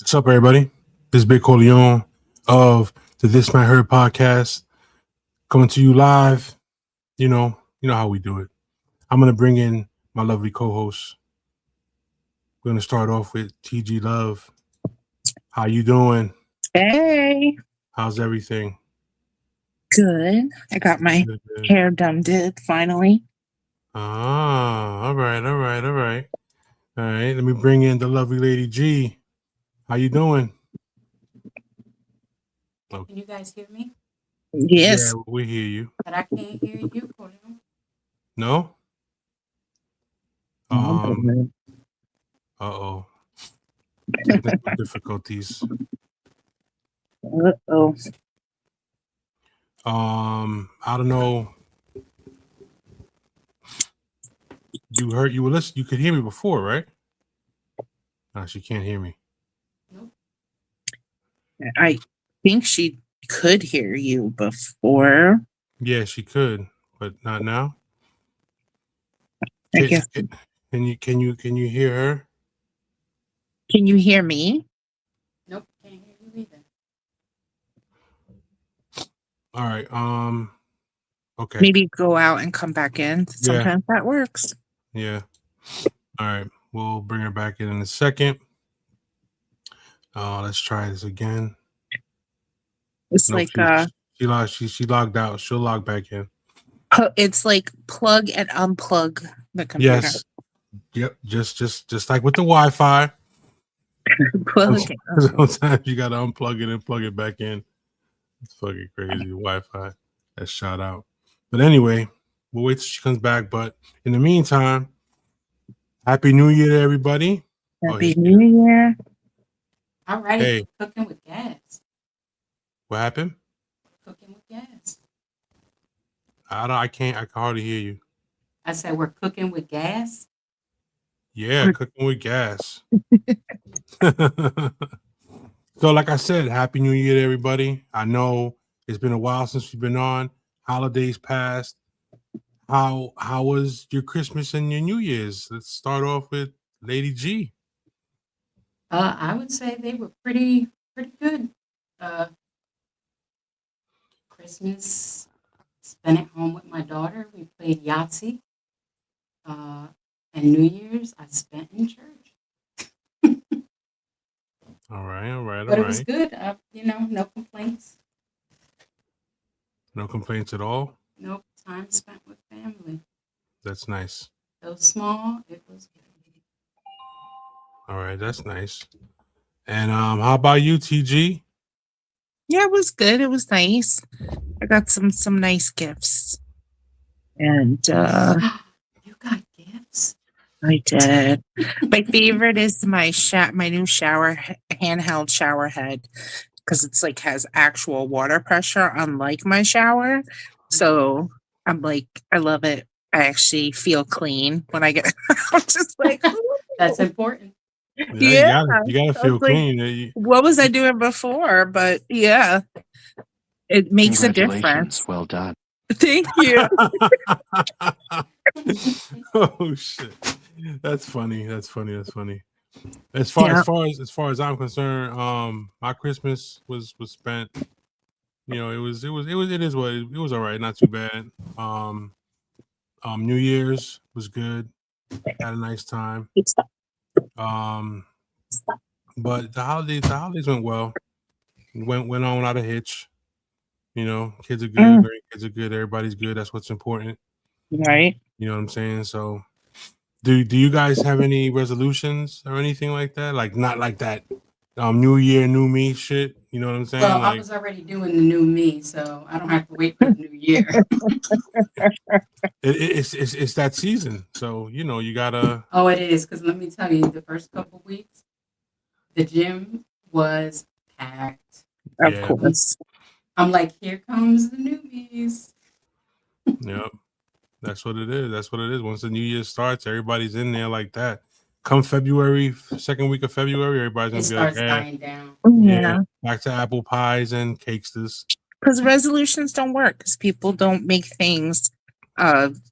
What's up, everybody? This is Big Corleone of the This Might Hurt podcast, coming to you live. You know how we do it. I'm gonna bring in my lovely co-host. We're gonna start off with TG Love. How you doing? Hey, How's everything? good. I got my Good, good. hair done finally. All right. All right. Let me bring in the lovely Lady G. How you doing? Can you guys hear me? Yes. Yeah, we hear you. But I can't hear you, Corleone. No? Oh, Uh-oh. Technical difficulties. Uh-oh. I don't know. You were listening. You could hear me before, right? No, she can't hear me. Nope. I think she could hear you before. Yeah, she could, but not now. I guess. Can you hear her? Can you hear me? Nope, can't hear you either. All right. Okay. Maybe go out and come back in. Yeah. Sometimes that works. Yeah. All right. We'll bring her back in a second. Let's try this again. It's Nope, like she logged out. She'll log back in. it's like plug and unplug the computer. Yes. Yep. Just like with the Wi-Fi. Plug it. Sometimes you gotta unplug it and plug it back in. It's fucking crazy. Wi-Fi. That's shot out. But anyway, we'll wait till she comes back. But in the meantime, Happy New Year to everybody. Happy New Year. All right, Hey. cooking with gas. What happened? Cooking with gas. I can hardly hear you. I said we're cooking with gas. Yeah, cooking with gas. So, like I said, Happy New Year to everybody. I know it's been a while since we've been on. Holidays passed. How was your Christmas and your New Year's? Let's start off with Lady G. I would say they were pretty good. Christmas spent at home with my daughter. We played Yahtzee. And New Year's I spent in church. All right. But it was good. No complaints. No complaints at all. Nope. Time spent with family. That's nice. Though small, it was good. All right, that's nice. And how about you, TG? Yeah, it was good. It was nice. I got some nice gifts. And You got gifts? I did. My favorite is my new handheld shower head, because it's like has actual water pressure, unlike my shower. So I'm like, I love it. I actually feel clean when I get. I'm just like, That's important. Yeah. You gotta feel was like, clean. what was I doing before? But yeah, it makes a difference. Well done. Thank you. Oh shit, that's funny. As far as I'm concerned, my Christmas was spent. It is what it was. All right, not too bad. New Year's was good. Had a nice time. But the holidays went well. Went on without a hitch. Kids are good, grandkids are good, everybody's good. That's what's important. Right. You know what I'm saying? So do you guys have any resolutions or anything like that? Like not like that New Year, new me shit. You know what I'm saying? Well, I was already doing the new me, so I don't have to wait for the new year. It's that season. So you gotta. Oh, it is, because let me tell you, the first couple weeks, the gym was packed. Of course. I'm like, here comes the newbies. Yep. That's what it is. Once the new year starts, everybody's in there like that. Come February, second week of February, everybody's gonna be like, dying down. Yeah. Back to apple pies and cakesters. Because resolutions don't work, because people don't make things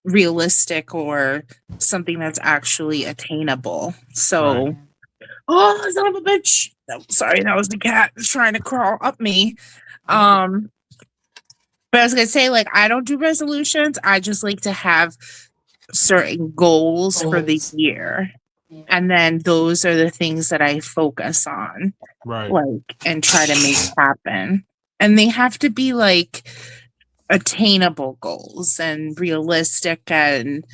realistic or something that's actually attainable. So, oh, son of a bitch. No, sorry, that was the cat trying to crawl up me. Oh, But I was gonna say, like, I don't do resolutions. I just like to have certain goals for the goals. year. Yeah. And then those are the things that I focus on, Right. like, and try to make happen. And they have to be like attainable goals and realistic and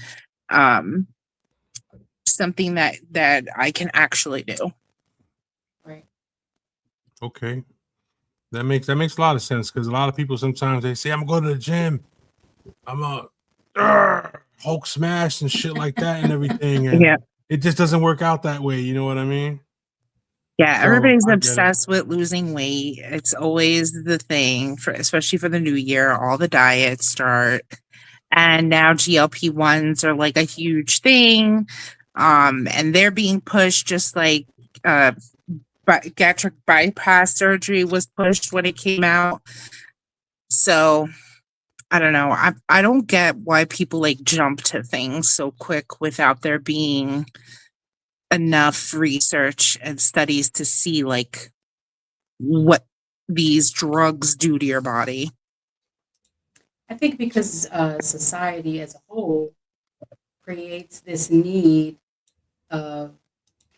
um something that I can actually do. Right. Okay. That makes a lot of sense because a lot of people sometimes they say I'm going to the gym, I'm a Hulk smash and shit like that and everything, and Yeah. it just doesn't work out that way. You know what I mean? Yeah, So everybody's I get it. obsessed with losing weight. It's always the thing for especially for the new year, all the diets start. And now GLP-1s are like a huge thing. And they're being pushed just like gastric bypass surgery was pushed when it came out. So I don't know. I don't get why people like jump to things so quick without there being enough research and studies to see like what these drugs do to your body. I think because society as a whole creates this need of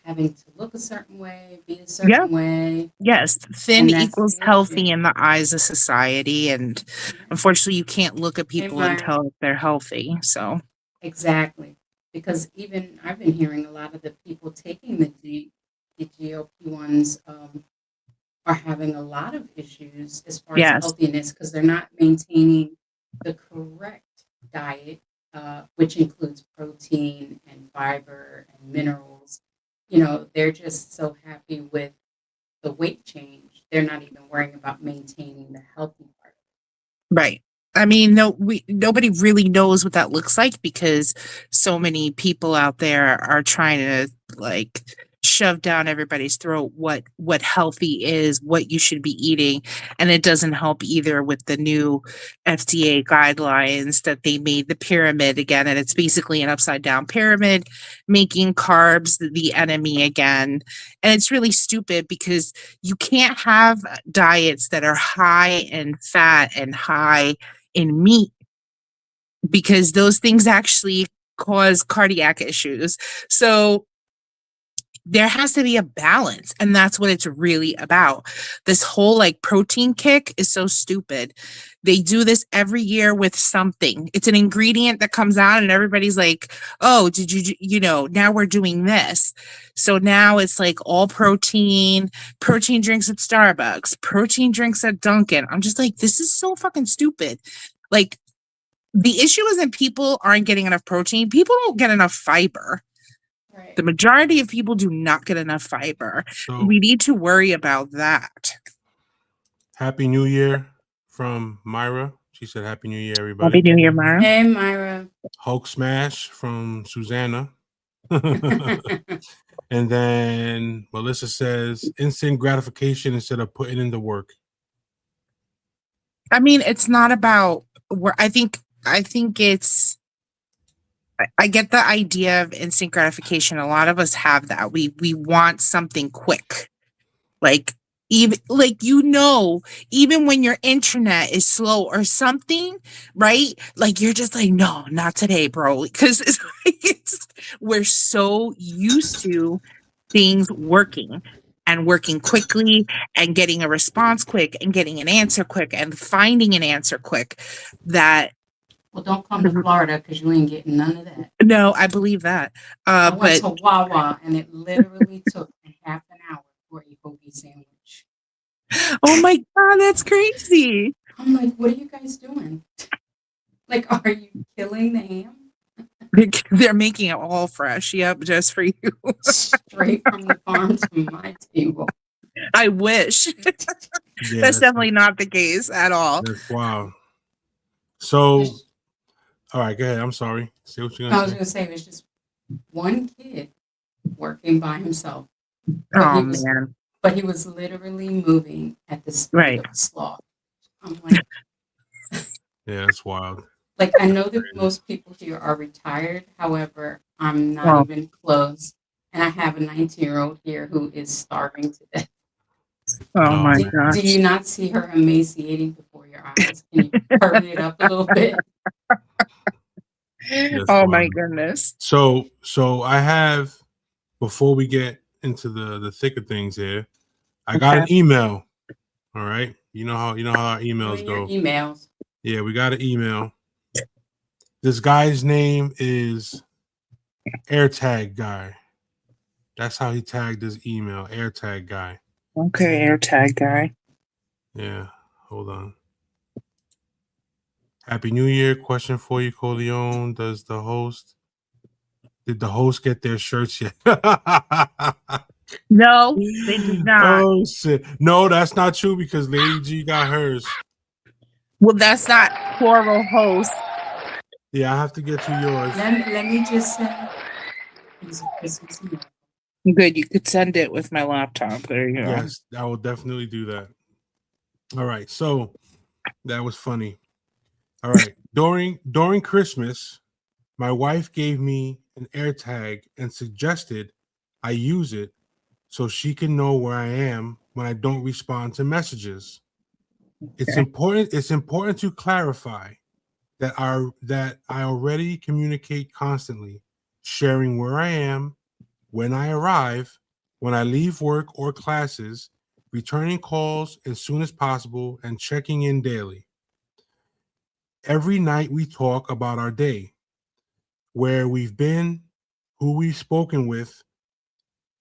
having to look a certain way, be a certain way. Yes, thin And that's equals the healthy issue. in the eyes of society, and unfortunately, you can't look at people and Myra. tell if they're healthy. So, Exactly. Because even I've been hearing a lot of the people taking the GLP ones are having a lot of issues as far as yes, healthiness because they're not maintaining the correct diet, which includes protein and fiber and minerals. You know, they're just so happy with the weight change. They're not even worrying about maintaining the healthy part. right. I mean, nobody really knows what that looks like because so many people out there are trying to like shove down everybody's throat what healthy is, what you should be eating, and it doesn't help either with the new FDA guidelines that they made the pyramid again, and it's basically an upside down pyramid, making carbs the enemy again. And it's really stupid because you can't have diets that are high in fat and high in meat because those things actually cause cardiac issues. So there has to be a balance, and that's what it's really about. This whole like protein kick is so stupid. They do this every year with something. It's an ingredient that comes out and everybody's like, "Oh, did you know, now we're doing this." So now it's like all protein drinks at Starbucks, protein drinks at Dunkin'. I'm just like, this is so fucking stupid. Like the issue isn't people aren't getting enough protein. People don't get enough fiber. Right. The majority of people do not get enough fiber. So We need to worry about that. Happy New Year from Myra. She said Happy New Year, Happy everybody. New Year, Mara. Hey, Myra. Hulk smash from Susanna. And then Melissa says instant gratification instead of putting in the work. I mean, it's not about where I think it's I get the idea of instant gratification. A lot of us have that. We want something quick. Like even like even when your internet is slow or something, right? Like you're just like, no, not today, bro. Because it's like we're so used to things working quickly and getting a response quick and getting an answer quick and finding an answer quick that Well, don't come to Florida because you ain't getting none of that. no, I believe that. I went But to Wawa and it literally took half an hour for a hoagie sandwich. oh my God, that's crazy. I'm like, what are you guys doing? Like, are you killing the ham? They're making it all fresh. Yep, just for you. Straight from the farm to my table. I wish. Yeah, That's definitely not the case at all. That's wow. So, all right, go ahead. I'm sorry. Say what you're I gonna was say. going to say it was just one kid working by himself. Oh man. But he was literally moving at the speed Right. of a sloth. I'm like, Yeah, that's wild. like, I know that most people here are retired. However, I'm not Well, even close. And I have a 19-year-old here who is starving to death. Oh Oh my man. gosh. Do you not see her emaciating before your eyes? Can you hurry it up a little bit? That's Oh my funny. goodness. So I have, before we get into the thick of things here, I got an Okay. email. All right. You know how our Give emails me your go. emails. Yeah, we got an email. This guy's name is AirTag Guy. That's how he tagged his email, AirTag Guy. Okay, AirTag guy. Yeah. Hold on. Happy New Year. Question for you, Corleone. Did the host get their shirts yet? No, they did not. Oh shit. No, that's not true because Lady G got hers. Well, that's not plural host. Yeah, I have to get you yours. Let me just say, he's a Christmas miracle. Good, you could send it with my laptop. There you go. Yes, I will definitely do that. All right. So that was funny. All right. During Christmas, my wife gave me an AirTag and suggested I use it so she can know where I am when I don't respond to messages. It's Okay. important to clarify that I already communicate constantly, sharing where I am, when I arrive, when I leave work or classes, returning calls as soon as possible, and checking in daily. Every night we talk about our day, where we've been, who we've spoken with,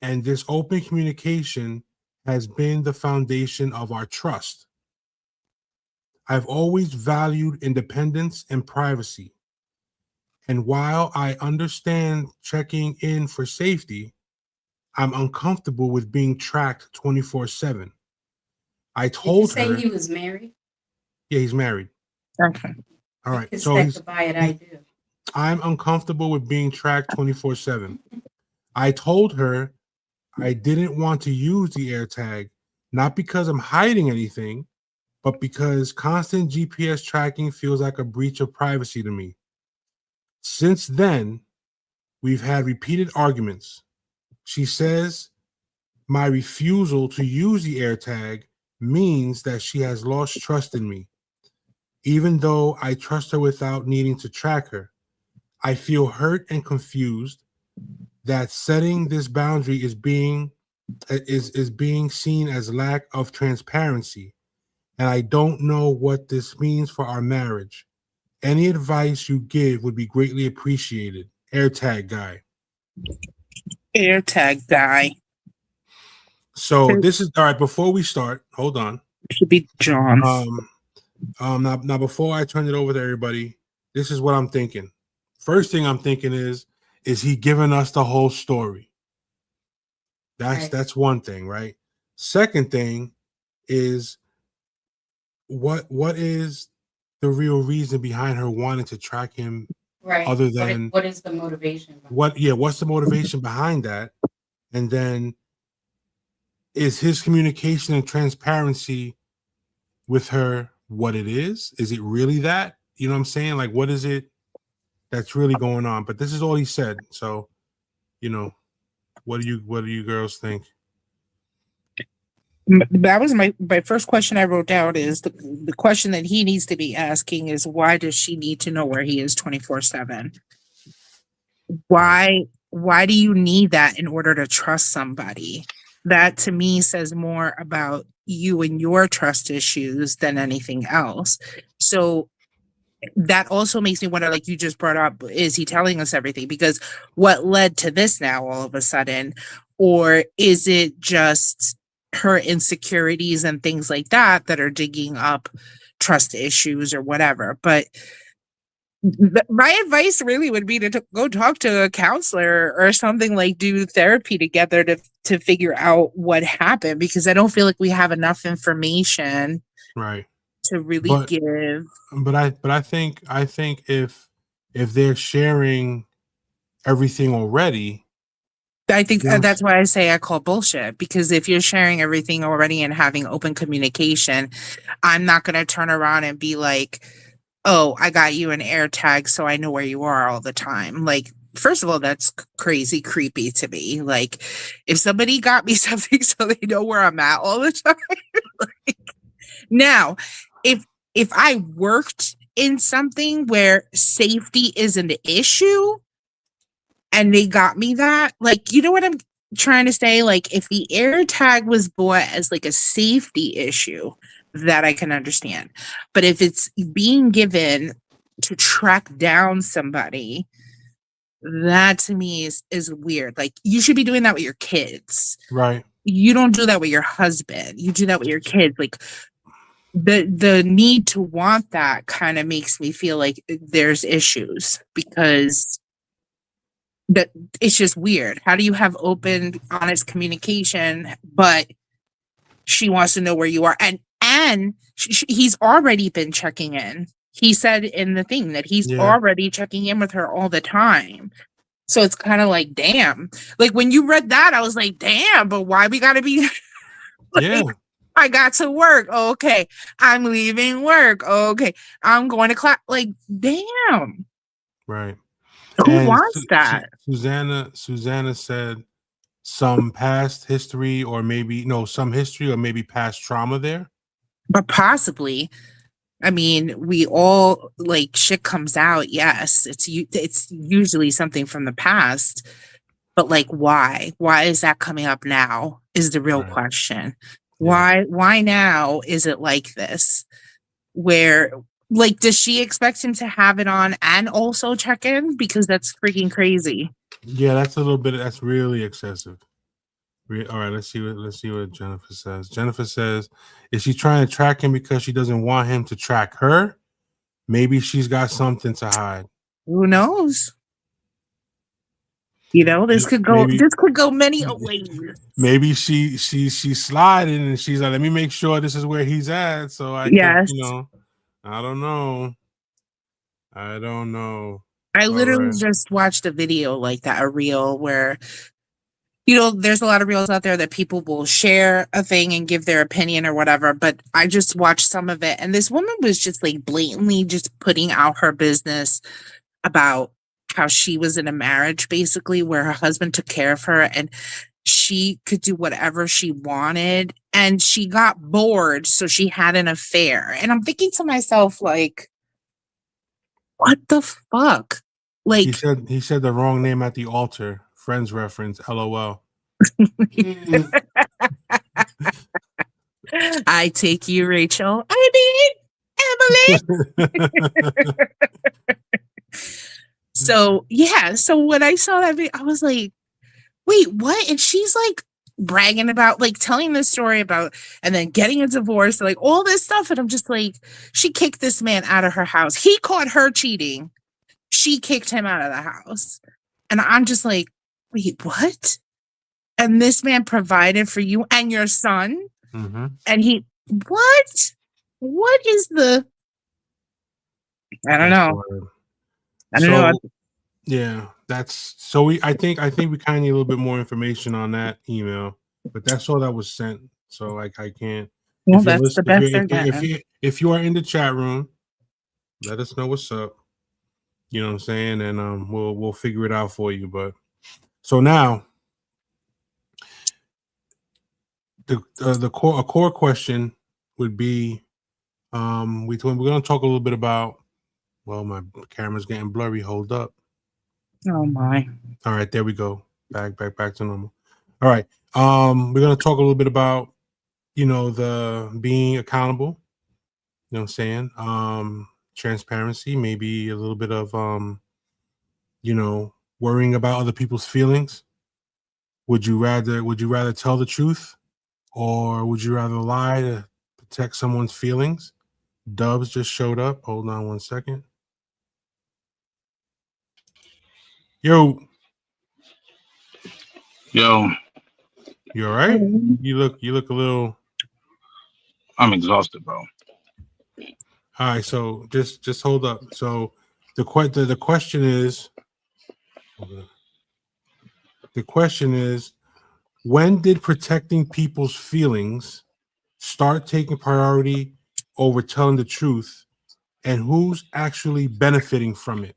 and this open communication has been the foundation of our trust. I've always valued independence and privacy. And while I understand checking in for safety, I'm uncomfortable with being tracked 24/7. I Did you told say her, he was married? yeah, he's married. Okay. All He right. could So specify it, I do. I'm uncomfortable with being tracked 24/7. I told her I didn't want to use the AirTag, not because I'm hiding anything, but because constant GPS tracking feels like a breach of privacy to me. Since then, we've had repeated arguments. She says my refusal to use the AirTag means that she has lost trust in me. Even though I trust her without needing to track her, I feel hurt and confused that setting this boundary is being seen as lack of transparency, and I don't know what this means for our marriage. Any advice you give would be greatly appreciated. AirTag Guy. AirTag guy. So It this is all right. Before we start, hold on. should be John. Now before I turn it over to everybody, this is what I'm thinking. First thing I'm thinking is he giving us the whole story? Right. That's one thing, right? Second thing is what is the real reason behind her wanting to track him, Right. other than what is the motivation? what's the motivation behind that? And then is his communication and transparency with her what it is? Is it really that? You know what I'm saying? Like, what is it that's really going on? But this is all he said. So, what do you girls think? That was my first question I wrote down is the question that he needs to be asking is why does she need to know where he is 24/7? Why do you need that in order to trust somebody? That to me says more about you and your trust issues than anything else. So that also makes me wonder, like you just brought up, is he telling us everything? Because what led to this now all of a sudden? Or is it just her insecurities and things like that that are digging up trust issues or whatever? But my advice really would be to go talk to a counselor or something, like do therapy together to figure out what happened, because I don't feel like we have enough information Right. to really But give. I think if they're sharing everything already, I think you know, that's why I say I call bullshit, because if you're sharing everything already and having open communication, I'm not going to turn around and be like, oh, I got you an air tag so I know where you are all the time. Like, first of all, that's crazy creepy to me. Like, if somebody got me something so they know where I'm at all the time. Like, now, if I worked in something where safety is an issue and they got me that, like, you know what I'm trying to say? Like, if the air tag was bought as like a safety issue, that I can understand. But if it's being given to track down somebody, that to me is weird. Like, you should be doing that with your kids. Right. You don't do that with your husband. You do that with your kids. Like, the need to want that kind of makes me feel like there's issues, because that it's just weird. How do you have open, honest communication, but she wants to know where you are? And he's already been checking in. He said in the thing that he's Yeah. already checking in with her all the time. So it's kind of like, damn. Like, when you read that, I was like, damn, but why we gotta be like, Yeah. I got to work. Okay. I'm leaving work. Okay. I'm going to class. Like, damn. Right. Who And wants that? Susanna said some past history, or maybe some history, or maybe past trauma there. But possibly. I mean, we all, like, shit comes out. Yes. It's usually something from the past. But, like, why? Why is that coming up now is the real Right. question. Yeah. Why now is it like this? Where, like, does she expect him to have it on and also check in? Because that's freaking crazy. Yeah, that's really excessive. All right, let's see what Jennifer says. Jennifer says, is she trying to track him because she doesn't want him to track her? Maybe she's got something to hide. Who knows? You know, this could go many ways. Maybe she's sliding and she's like, let me make sure this is where he's at, so I Yes. can, I don't know. I literally right. just watched a video like that, a reel where, you know, there's a lot of reels out there that people will share a thing and give their opinion or whatever, but I just watched some of it, and this woman was just like blatantly just putting out her business about how she was in a marriage basically where her husband took care of her and she could do whatever she wanted, and she got bored, so she had an affair. And I'm thinking to myself, like, what the fuck? Like, He said the wrong name at the altar. Friends reference. LOL. I take you, Rachel. I mean, Emily. So yeah. So when I saw that video, I was like, wait, what? And she's like bragging about, like, telling this story about, and then getting a divorce, like all this stuff. And I'm just like, she kicked this man out of her house. He caught her cheating. She kicked him out of the house. And I'm just like, wait, what? And this man provided for you and your son. Mm-hmm. And what? What is the, I don't know. I don't know. Yeah, that's so I think we kind of need a little bit more information on that email, but that's all that was sent. So like I can't. Well, that's the best they're getting. If you are in the chat room, let us know what's up. You know what I'm saying, and we'll figure it out for you. But so now the core question would be, we're going to talk a little bit about. Well, my camera's getting blurry. Hold up. Oh my. All right, there we go. Back to normal. All right. We're gonna talk a little bit about, the being accountable. You know what I'm saying? Transparency, maybe a little bit of worrying about other people's feelings. Would you rather tell the truth, or would you rather lie to protect someone's feelings? Dubs just showed up. Hold on one second. Yo. You all right? You look a little. I'm exhausted, bro. All right, so just hold up. So the question is, when did protecting people's feelings start taking priority over telling the truth, and who's actually benefiting from it?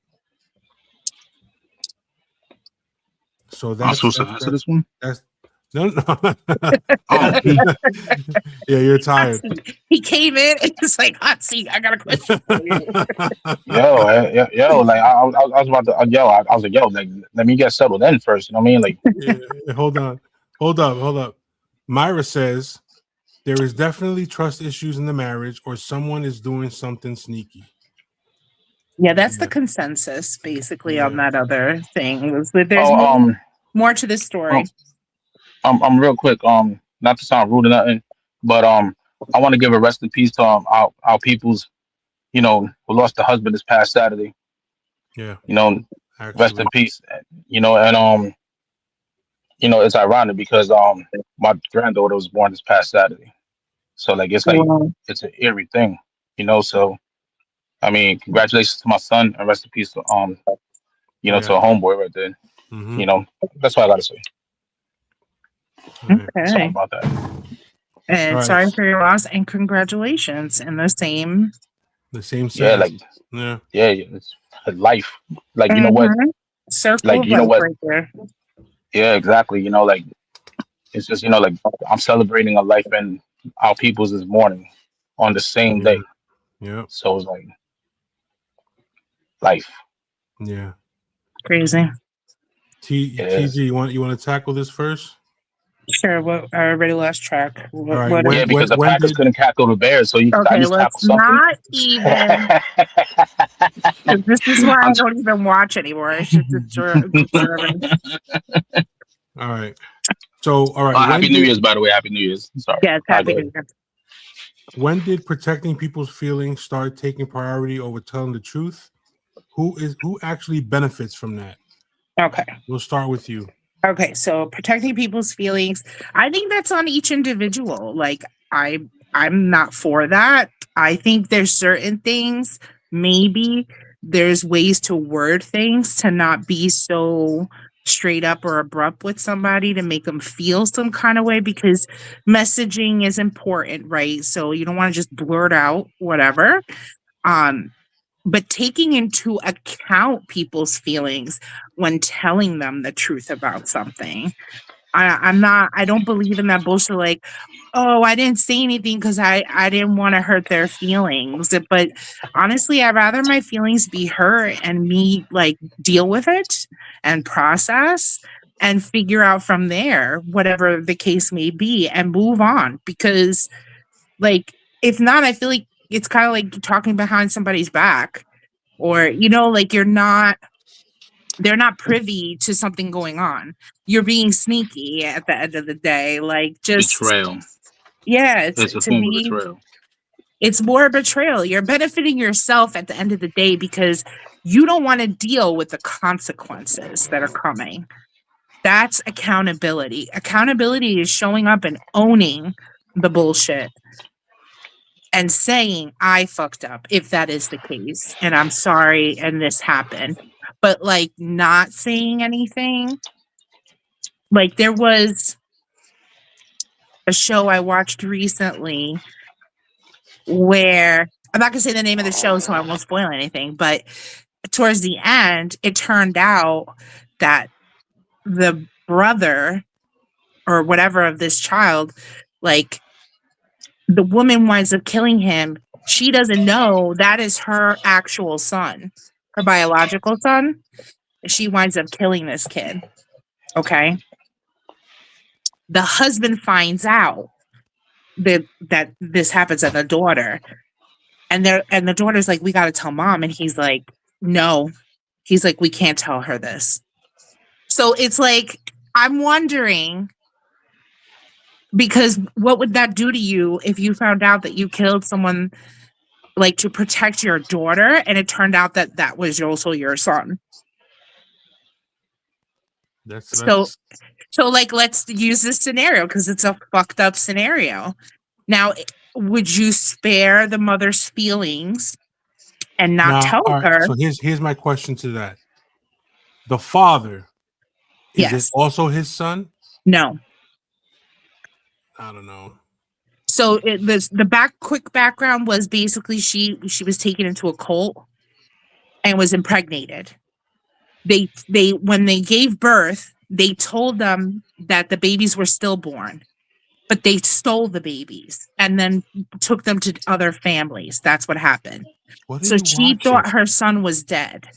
So I'm supposed to answer this one. that's no. Oh, Yeah, you're tired. He came in and it's like, hot seat. I got a question for you. yo, like I was about to, I was like, yo, like let me get settled in first. You know what I mean? Like, Yeah, hold up. Myra says there is definitely trust issues in the marriage, or someone is doing something sneaky. Yeah, that's the Yeah. consensus basically on Yeah. that other thing. Was that there's oh, more to this story. I'm real quick. Not to sound rude or nothing, but I want to give a rest in peace to our peoples. You know, who lost the husband this past Saturday. Yeah, You know, rest actually. in peace. You know, and you know, it's ironic because my granddaughter was born this past Saturday, so like Wow. it's an eerie thing. You know, so I mean, congratulations to my son and rest in peace to you know, Yeah. to a homeboy right there. Mm-hmm. You know, that's what I gotta say. All right. Sorry Okay. about that. And All right. sorry for your loss and congratulations in the same. The same Yeah, sense. Yeah. it's life. Like, you know what? Circle Like, of you know life what? right there. Yeah, exactly. You know, like it's just, you know, like I'm celebrating a life and our people's this morning on the same Yeah. day. Yeah. So it's like life. Yeah. Crazy. It is. TG, you want to tackle this first? Sure. What I already lost track. All right. What Yeah, because the When Packers did couldn't tackle the Bears, so you could at okay, least tackle let's something. not even. 'Cause this is why I I'm don't even watch anymore. I should deserve it. all right. So all right. Happy New Year's, by the way. Happy New Year's. Sorry. Yes, happy Go New ahead. Year. When did protecting people's feelings start taking priority over telling the truth? Who actually benefits from that? Okay. We'll start with you. Okay, so protecting people's feelings, I think that's on each individual. Like I'm not for that. I think there's certain things, maybe there's ways to word things to not be so straight up or abrupt with somebody to make them feel some kind of way because messaging is important, right? So you don't want to just blurt out whatever. Um but taking into account people's feelings when telling them the truth about something. I don't believe in that bullshit like, oh, I didn't say anything because I didn't want to hurt their feelings. But honestly, I'd rather my feelings be hurt and me like deal with it and process and figure out from there, whatever the case may be, and move on. Because like if not, I feel like it's kind of like talking behind somebody's back or like they're not privy to something going on. You're being sneaky at the end of the day. Like just Betrayal. yeah, It's a to form of me betrayal. it's more betrayal. You're benefiting yourself at the end of the day because you don't want to deal with the consequences that are coming. That's accountability. Accountability is showing up and owning the bullshit and saying I fucked up if that is the case and I'm sorry and this happened, but like not saying anything. Like there was a show I watched recently where I'm not gonna say the name of the show so I won't spoil anything, but towards the end it turned out that the brother or whatever of this child, like the woman winds up killing him. She doesn't know that is her actual son, her biological son. She winds up killing this kid. Okay. The husband finds out that this happens to the daughter. And the daughter's like, we gotta tell mom. And he's like, no. He's like, we can't tell her this. So it's like, I'm wondering, because what would that do to you if you found out that you killed someone like to protect your daughter and it turned out that that was also your son? So like let's use this scenario because it's a fucked up scenario. Now, would you spare the mother's feelings and not tell all right, her? so here's my question to that. The father, is Yes. it also his son? No. I don't know. So quick background was basically she was taken into a cult and was impregnated. They when they gave birth, they told them that the babies were stillborn, but they stole the babies and then took them to other families. That's what happened. What are So you she watching? thought her son was dead.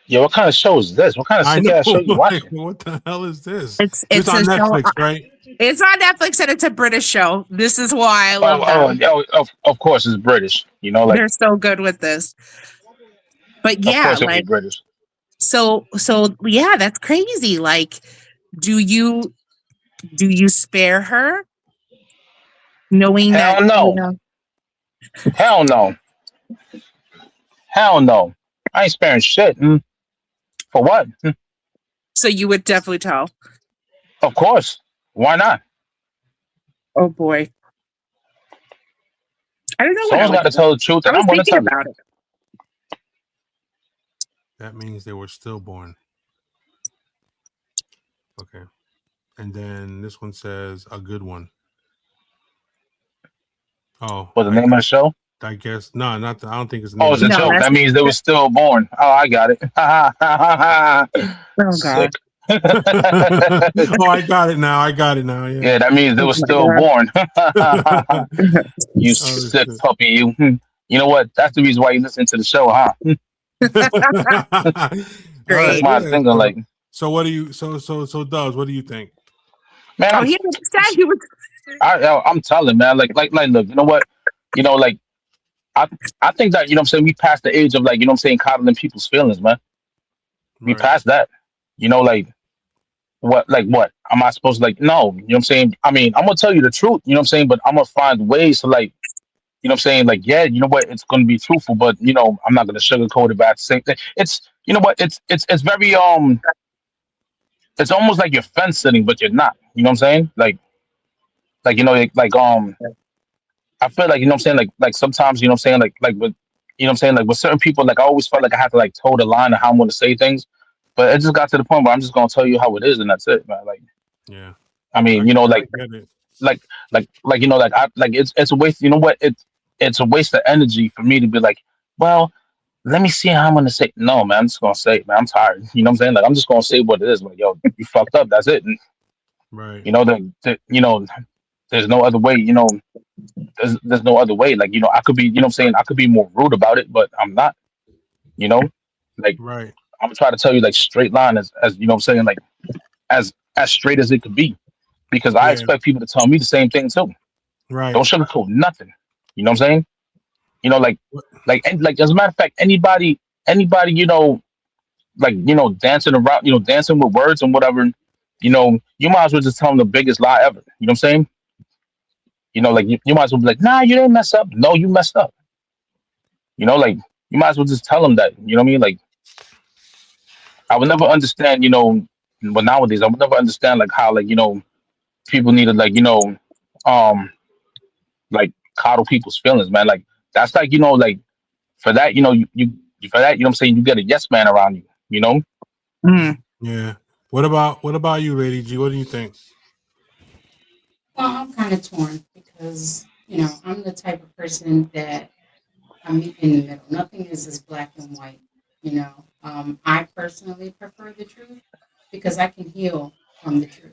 Yeah, what kind of show is this? What kind of I sick know. ass show you Like, watching? what the hell is this? It's It's on a show. Netflix, right? It's on Netflix and it's a British show. This is why I Oh, love them. of course it's British. You know, like They're so good with this. But of yeah, course it'll be like British. so yeah, that's crazy. Like, do you spare her knowing that, Hell no. Hell no. Hell no. I ain't sparing shit. For what? so you would definitely tell. Of course. Why not? Oh boy. I don't know what I Someone's would got to do. tell the truth, I and was I'm going to thinking tell it. about it. That means they were stillborn. Okay. And then this one says a good one. Oh, What's the name of the show? I guess no, not. I don't think it's the name Oh, of it's the a No, joke. that's That means they were stillborn. Oh, I got it. oh Sick. god. Oh, I got it now. Yeah. Yeah, that means they Oh were my God. stillborn. You Oh, sick shit. puppy, you. You know what? That's the reason why you listen to the show, huh? That's Great. my yeah, thing. Like, so what do you? So Dubs, what do you think? man, Oh, he said he was. I'm telling, man. Like, look. You know what? You know, like, I think that you know what I'm saying. We passed the age of like, you know what I'm saying, coddling people's feelings, man. We Right. passed that. You know, like what? Like what? Am I supposed to like? No. You know what I'm saying? I mean, I'm gonna tell you the truth. You know what I'm saying? But I'm gonna find ways to like. You know what I'm saying? Like, yeah, you know what? It's going to be truthful, but you know, I'm not going to sugarcoat it. But at the same thing, it's you know what? It's very it's almost like you're fence sitting, but you're not. You know what I'm saying? Like you know, I feel like you know what I'm saying. Like sometimes you know what I'm saying. Like with you know what I'm saying. Like with certain people, like I always felt like I had to like toe the line of how I'm going to say things, but it just got to the point where I'm just going to tell you how it is, and that's it, man. Like Yeah. I mean, you know, I get it. like you know, like I like it's a waste. You know what? It's a waste of energy for me to be like, well, let me see how I'm gonna say. No, man, I'm just gonna say, it, man, I'm tired. You know what I'm saying? Like, I'm just gonna say what it is. Like, yo, you fucked up. That's it. And Right. you know, you know, there's no other way. You know, there's no other way. Like, you know, I could be, you know, what I'm saying, I could be more rude about it, but I'm not. You know, like Right. I'm gonna try to tell you like straight line as you know, what I'm saying, like as straight as it could be, because I Yeah. expect people to tell me the same thing too. Right. Don't sugarcoat nothing. You know what I'm saying? You know, What- and like as a matter of fact, anybody, you know, like you know, dancing around, you know, dancing with words and whatever, you know, you might as well just tell them the biggest lie ever. You know what I'm saying? You know, like you might as well be like, nah, you didn't mess up. No, you messed up. You know, like you might as well just tell them that. You know what I mean? Like I would never understand, you know, but nowadays I would never understand like how like you know people need to like you know, um, like coddle people's feelings, man. Like that's like you know like for that, you know, you for that, you know what I'm saying, you get a yes man around you, you know? Mm. Yeah. What about you, Lady G? What do you think? Well, I'm kind of torn because, I'm the type of person that I meet in the middle. Nothing is as black and white, I personally prefer the truth because I can heal from the truth.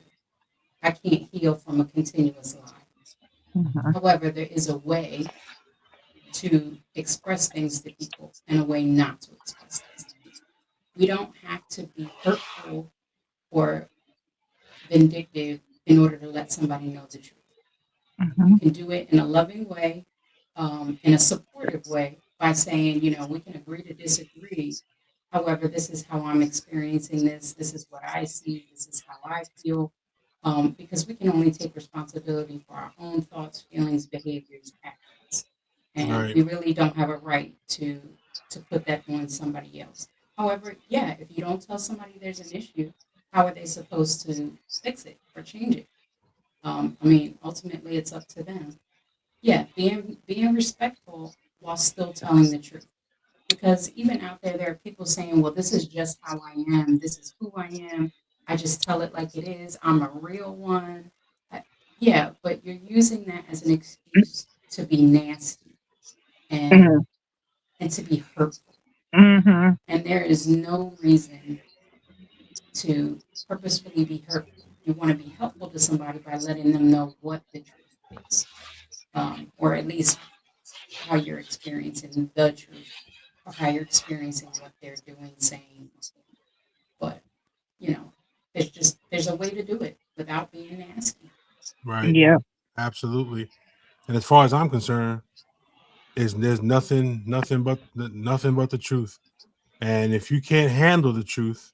I can't heal from a continuous lie. Mhm. However, there is a way to express things to people and a way not to express things to people. We don't have to be hurtful or vindictive in order to let somebody know the truth. You Mhm. can do it in a loving way, in a supportive way by saying, we can agree to disagree. However, this is how I'm experiencing this. This is what I see. This is how I feel. Because we can only take responsibility for our own thoughts, feelings, behaviors, actions, and Right. we really don't have a right to put that on somebody else. However, yeah, if you don't tell somebody there's an issue, how are they supposed to fix it or change it? Ultimately, it's up to them. Yeah, being respectful while still telling the truth. Because even out there, there are people saying, "Well, this is just how I am. This is who I am. I just tell it like it is. I'm a real one." Yeah, but you're using that as an excuse to be nasty and Mhm. and to be hurtful. Mhm. And there is no reason to purposefully be hurtful. You want to be helpful to somebody by letting them know what the truth is, or at least how you're experiencing the truth, or how you're experiencing what they're doing, saying. But there's a way to do it without being nasty. Right. Yeah. Absolutely. And as far as I'm concerned, there's nothing but the truth. And if you can't handle the truth,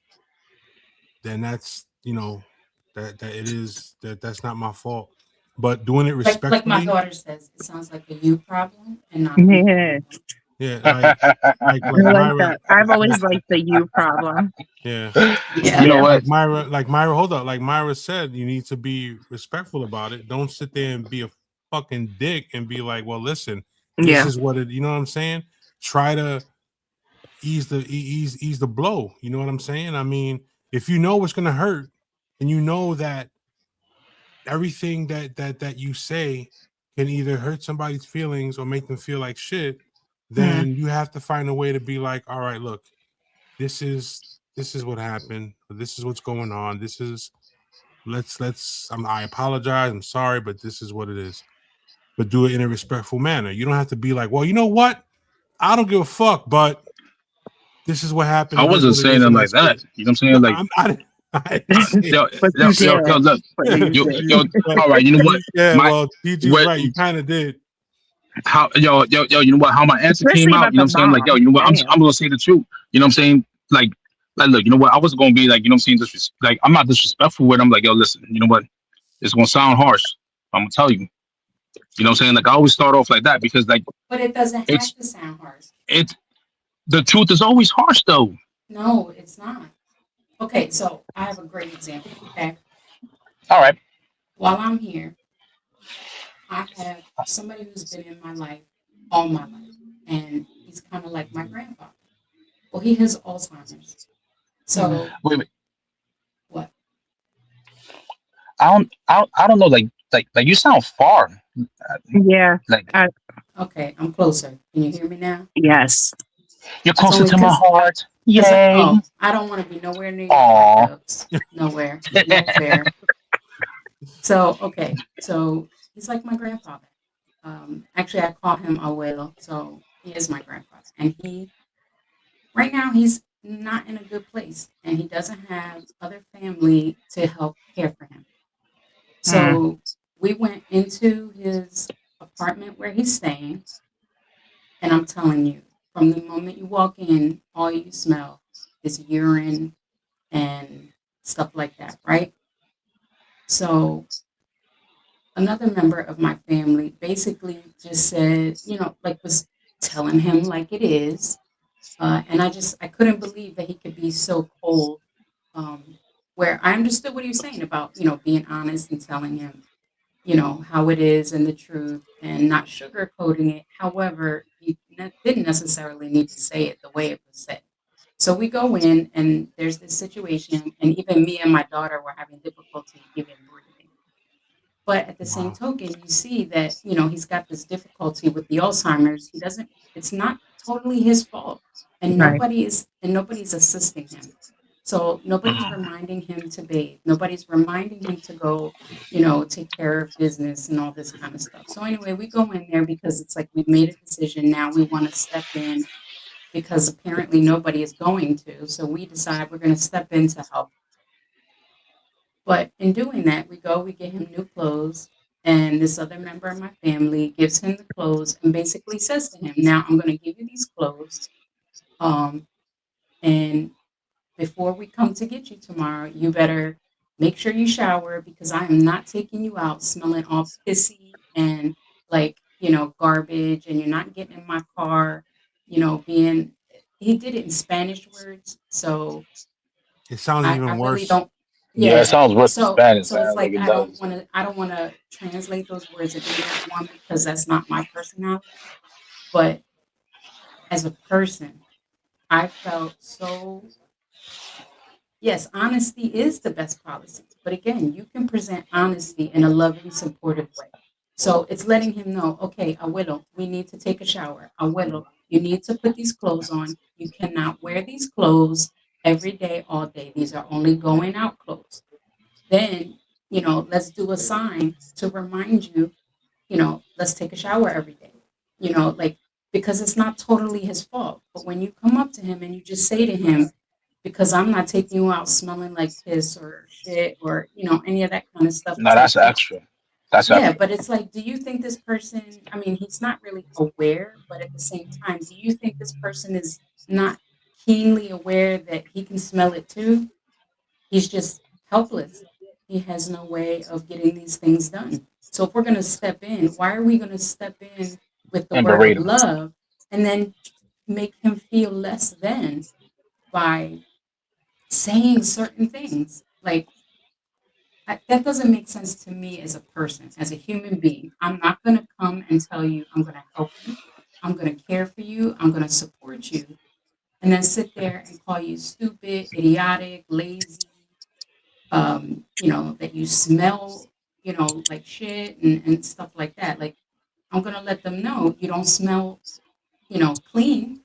then that's that's not my fault. But doing it Like my respectfully, daughter says, it sounds like a you problem and not a me Yeah. problem. yeah, I like like Myra, that. I've always liked the you problem. yeah, Yeah. You know Yeah. what? like Myra, hold up, like Myra said, you need to be respectful about it. Don't sit there and be a fucking dick and be like, well, listen, this Yeah. is what it. You know what I'm saying? Try to ease the blow. You know what I'm saying? I mean, if you know it's gonna hurt, and you know that everything that you say can either hurt somebody's feelings or make them feel like shit, then you have to find a way to be like, all right, look, this is what happened. This is what's going on. This is I apologize. I'm sorry, but this is what it is. But do it in a respectful manner. You don't have to be like, well, you know what? I don't give a fuck, but this is what happened. I It is wasn't what it saying is, it and like that's that. it. You know what I'm saying? No, Like, I didn't say yo, But yo, you yo, did. yo, look, But you yo, did. yo. but, All right, you know what? yeah, My well, TG's what? right. You kind of did. How yo, you know what? How my answer came Especially out? about You know the what I'm saying? Like, yo, mom. you know what? Damn. I'm gonna say the truth. You know what I'm saying? Like, look, you know what? I wasn't gonna be like, you know what I'm saying? Like, I'm not disrespectful with. I'm like, yo, listen, you know what? It's gonna sound harsh. I'm gonna tell you. You know what I'm saying? Like, I always start off like that because like But it doesn't have it's to sound harsh. it's the truth is always harsh though. No, it's not. Okay, so I have a great example. Okay. All right. While I'm here, I have somebody who's been in my life all my life, and he's kind of like my grandfather. Well, he has Alzheimer's. So, Wait. what? I don't know. Like you sound far. Yeah. Like Okay, I'm closer. Can you hear me now? Yes. you're It's closer only to my because heart. Yay. I don't want to be nowhere near your Aw. black ducks. Nowhere. No fair. So, okay. So he's like my grandfather. Actually, I call him abuelo. So he is my grandfather. And right now, he's not in a good place. And he doesn't have other family to help care for him. So we went into his apartment where he's staying. And I'm telling you, from the moment you walk in, all you smell is urine and stuff like that, right? So another member of my family basically just said, like was telling him like it is. And I couldn't believe that he could be so cold. Where I understood what he was saying about, being honest and telling him, how it is and the truth and not sugarcoating it. However, he didn't necessarily need to say it the way it was said. So we go in and there's this situation, and even me and my daughter were having difficulty even breathing. But at the same Wow. token, you see that, he's got this difficulty with the Alzheimer's. It's not totally his fault. And Right. nobody's assisting him. So nobody's reminding him to bathe. Nobody's reminding him to go, take care of business and all this kind of stuff. So anyway, we go in there because it's like we've made a decision. Now we want to step in because apparently nobody is going to. So we decide we're going to step in to help. But in doing that, we get him new clothes. And this other member of my family gives him the clothes and basically says to him, now I'm going to give you these clothes. And before we come to get you tomorrow, you better make sure you shower because I am not taking you out smelling all pissy and like, garbage, and you're not getting in my car, he did it in Spanish words. So It sounds I even really worse. don't. Yeah, it Yeah. sounds worse in So Spanish, it's man. Like like it does. I don't want to translate those words again, one, because that's not my personality. But as a person, I felt so. Yes, honesty is the best policy. But again, you can present honesty in a loving, supportive way. So it's letting him know, okay, abuelo, we need to take a shower. Abuelo, you need to put these clothes on. You cannot wear these clothes every day, all day. These are only going out clothes. Then, let's do a sign to remind you, let's take a shower every day. Like, because it's not totally his fault. But when you come up to him and you just say to him, because I'm not taking you out smelling like piss or shit or, any of that kind of stuff. No, It's like, that's extra. That's yeah, extra. but it's like, do you think this person, I mean, he's not really aware, but at the same time, do you think this person is not keenly aware that he can smell it too? He's just helpless. He has no way of getting these things done. So if we're going to step in, why are we going to step in with the And word berate of him. love and then make him feel less than by saying certain things? Like, that doesn't make sense to me as a person, as a human being. I'm not going to come and tell you I'm going to help you. I'm going to care for you. I'm going to support you. And then sit there and call you stupid, idiotic, lazy, that you smell, like shit and stuff like that. Like, I'm going to let them know you don't smell, clean.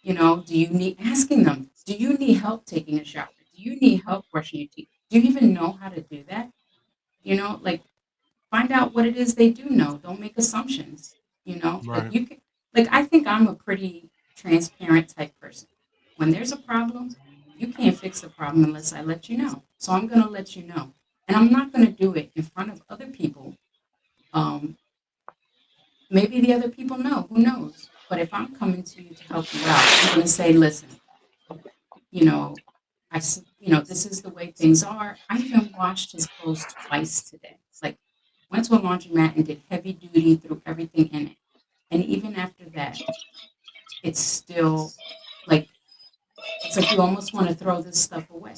Do you need asking them, do you need help taking a shower? Do you need help brushing your teeth? Do you even know how to do that? Like, find out what it is they do know. Don't make assumptions. Like Right. you can, like I think I'm a pretty transparent type person. When there's a problem, you can't fix the problem unless I let you know. So I'm gonna let you know, and I'm not gonna do it in front of other people. Um, Maybe the other people know. Who knows? But if I'm coming to you to help you out, I'm gonna say, listen, you know, this is the way things are. I even washed his clothes twice today. Like, went to a laundromat and did heavy duty, threw everything in it. And even after that, it's still like, it's like you almost want to throw this stuff away.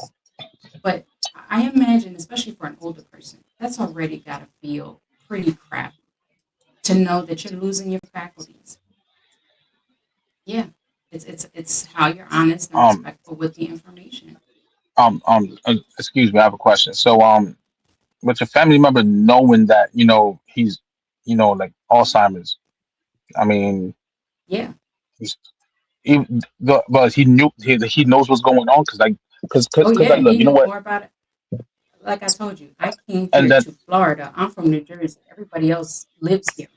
But I imagine, especially for an older person, that's already got to feel pretty crappy to know that you're losing your faculties. Yeah, it's how you're honest and Um, respectful with the information. excuse me, I have a question. So, with your family member knowing that he's, like Alzheimer's. I mean, Yeah. he's, but he knows what's going on because Oh like, yeah, look, he you know knew what, more about it. Like I told you, I came and here then to Florida. I'm from New Jersey. Everybody else lives here.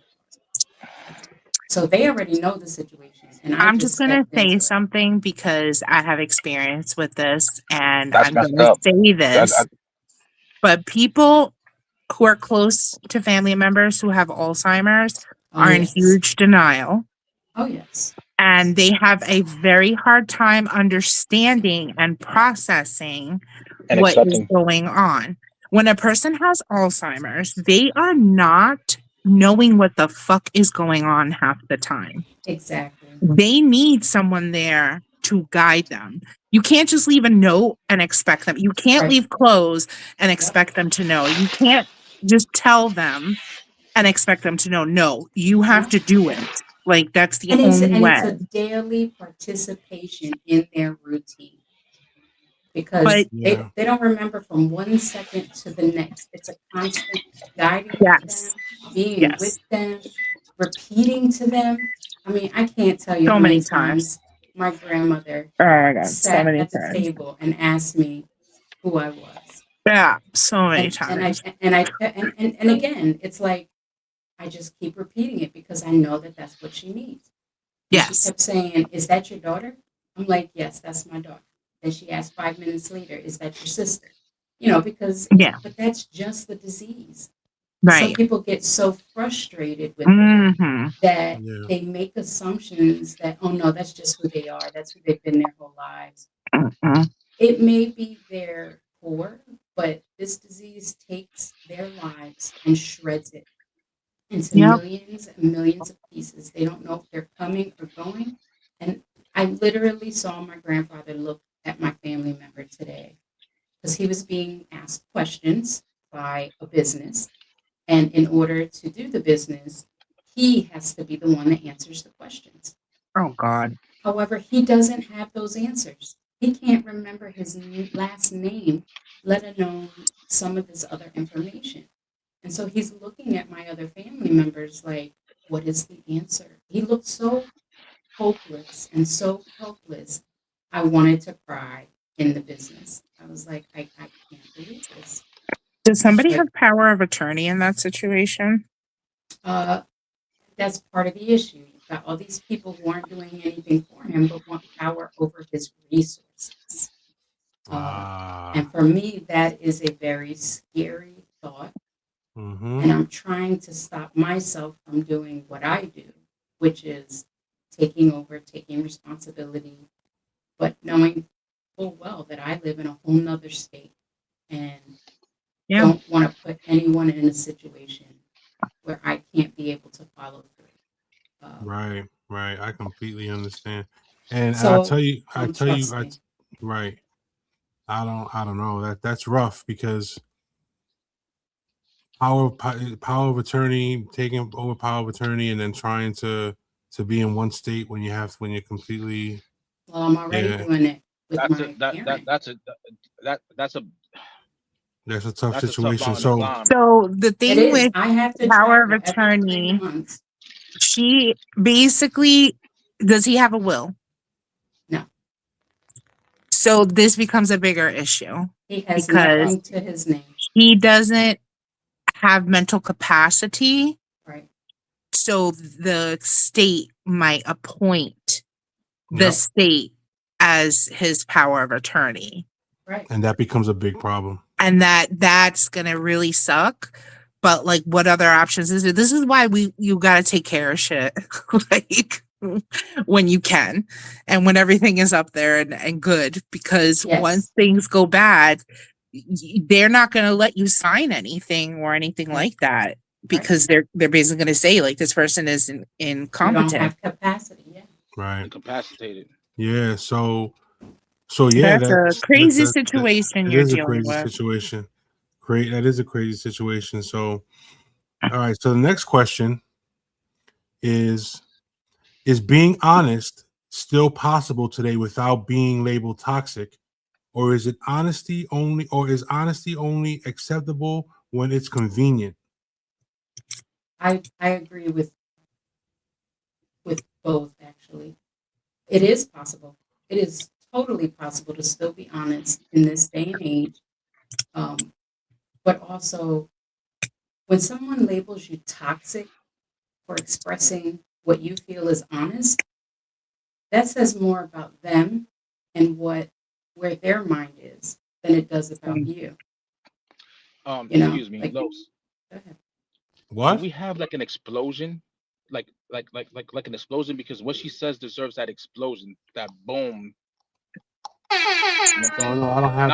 So they already know the situation, and I I'm just just going to stepped say into it. something because I have experience with this and that's I'm going messed to up. say That, this, but people who are close to family members who have Alzheimer's Oh are in yes. huge denial Oh yes. and they have a very hard time understanding and processing and what is accepting. going on. When a person has Alzheimer's, they are not knowing what the fuck is going on half the time. Exactly. They need someone there to guide them. You can't just leave a note and expect them. You can't Right. leave clothes and Yep. expect them to know. You can't just tell them and expect them to know. No, you have No. to do it. Like that's the And it's only and it's way. a daily participation in their routine But because they Yeah. they don't remember from one second to the next. It's a constant guiding of yes, them, being with yes, them, repeating to them. I mean, I can't tell you so how many many times. times my grandmother Oh my god, so sat many at the times. table and asked me who I was. Yeah, so many And I times. and I and again, it's like I just keep repeating it because I know that that's what she needs. And she Yes, kept saying, "Is that your daughter?" I'm like, "Yes, that's my daughter." Then she asked 5 minutes later, "Is that your sister?" Because yeah, but that's just the disease. Some right. people get so frustrated with it Mm-hmm. that Yeah. they make assumptions that, oh no, that's just who they are. That's who they've been their whole lives. Mm-hmm. It may be their core, but this disease takes their lives and shreds it into Yep. millions and millions of pieces. They don't know if they're coming or going. And I literally saw my grandfather look at my family member today because he was being asked questions by a business. And in order to do the business, he has to be the one that answers the questions. Oh God. However, he doesn't have those answers. He can't remember his last name, let alone some of this other information. And so he's looking at my other family members like, what is the answer? He looked so hopeless and so helpless. I wanted to cry. in the business. I was like, I can't believe this. Does somebody Like, have power of attorney in that situation? that's part of the issue. You've got all these people who aren't doing anything for him, but want power over his resources. And for me, that is a very scary thought. And I'm trying to stop myself from doing what I do, which is taking over, taking responsibility, but knowing full well that I live in a whole nother state and Yeah. don't want to put anyone in a situation where I can't be able to follow through. Right. I completely understand. And I So tell you, trust me. right. I don't know. That's rough because power of attorney, taking over power of attorney, and then trying to be in one state when you're completely. Well, I'm already doing it with That's a my that parent. that's a That's a tough that's a tough situation. mountain to So climb. So the It thing is. with I have to power of travel every 3 attorney, months. she basically, does he have a will? No, So this becomes a bigger issue he has because nothing to his name. he doesn't have mental capacity. Right. So the state might appoint the Yep. state as his power of attorney. Right. And that becomes a big problem. And that's gonna really suck. But like, what other options is there? This is why you gotta take care of shit like when you can and when everything is up there and good, because Yes. once things go bad, they're not gonna let you sign anything or anything like that, because they're basically gonna say like this person is incompetent. You don't have capacity. Yeah. Right. Incapacitated. Yeah. So yeah, That's a crazy situation it you're is a dealing crazy with. situation. Great. That is a crazy situation. So, all right. So the next question is being honest still possible today without being labeled toxic? Or is honesty only acceptable when it's convenient? I agree with both, actually. It is possible. It is totally possible to still be honest in this day and age. But also, when someone labels you toxic for expressing what you feel is honest, that says more about them and where their mind is than it does about you. Excuse me, like, Los. go ahead. What? Can we have like an explosion? Like an explosion, because what she says deserves that explosion, that boom. No, I don't have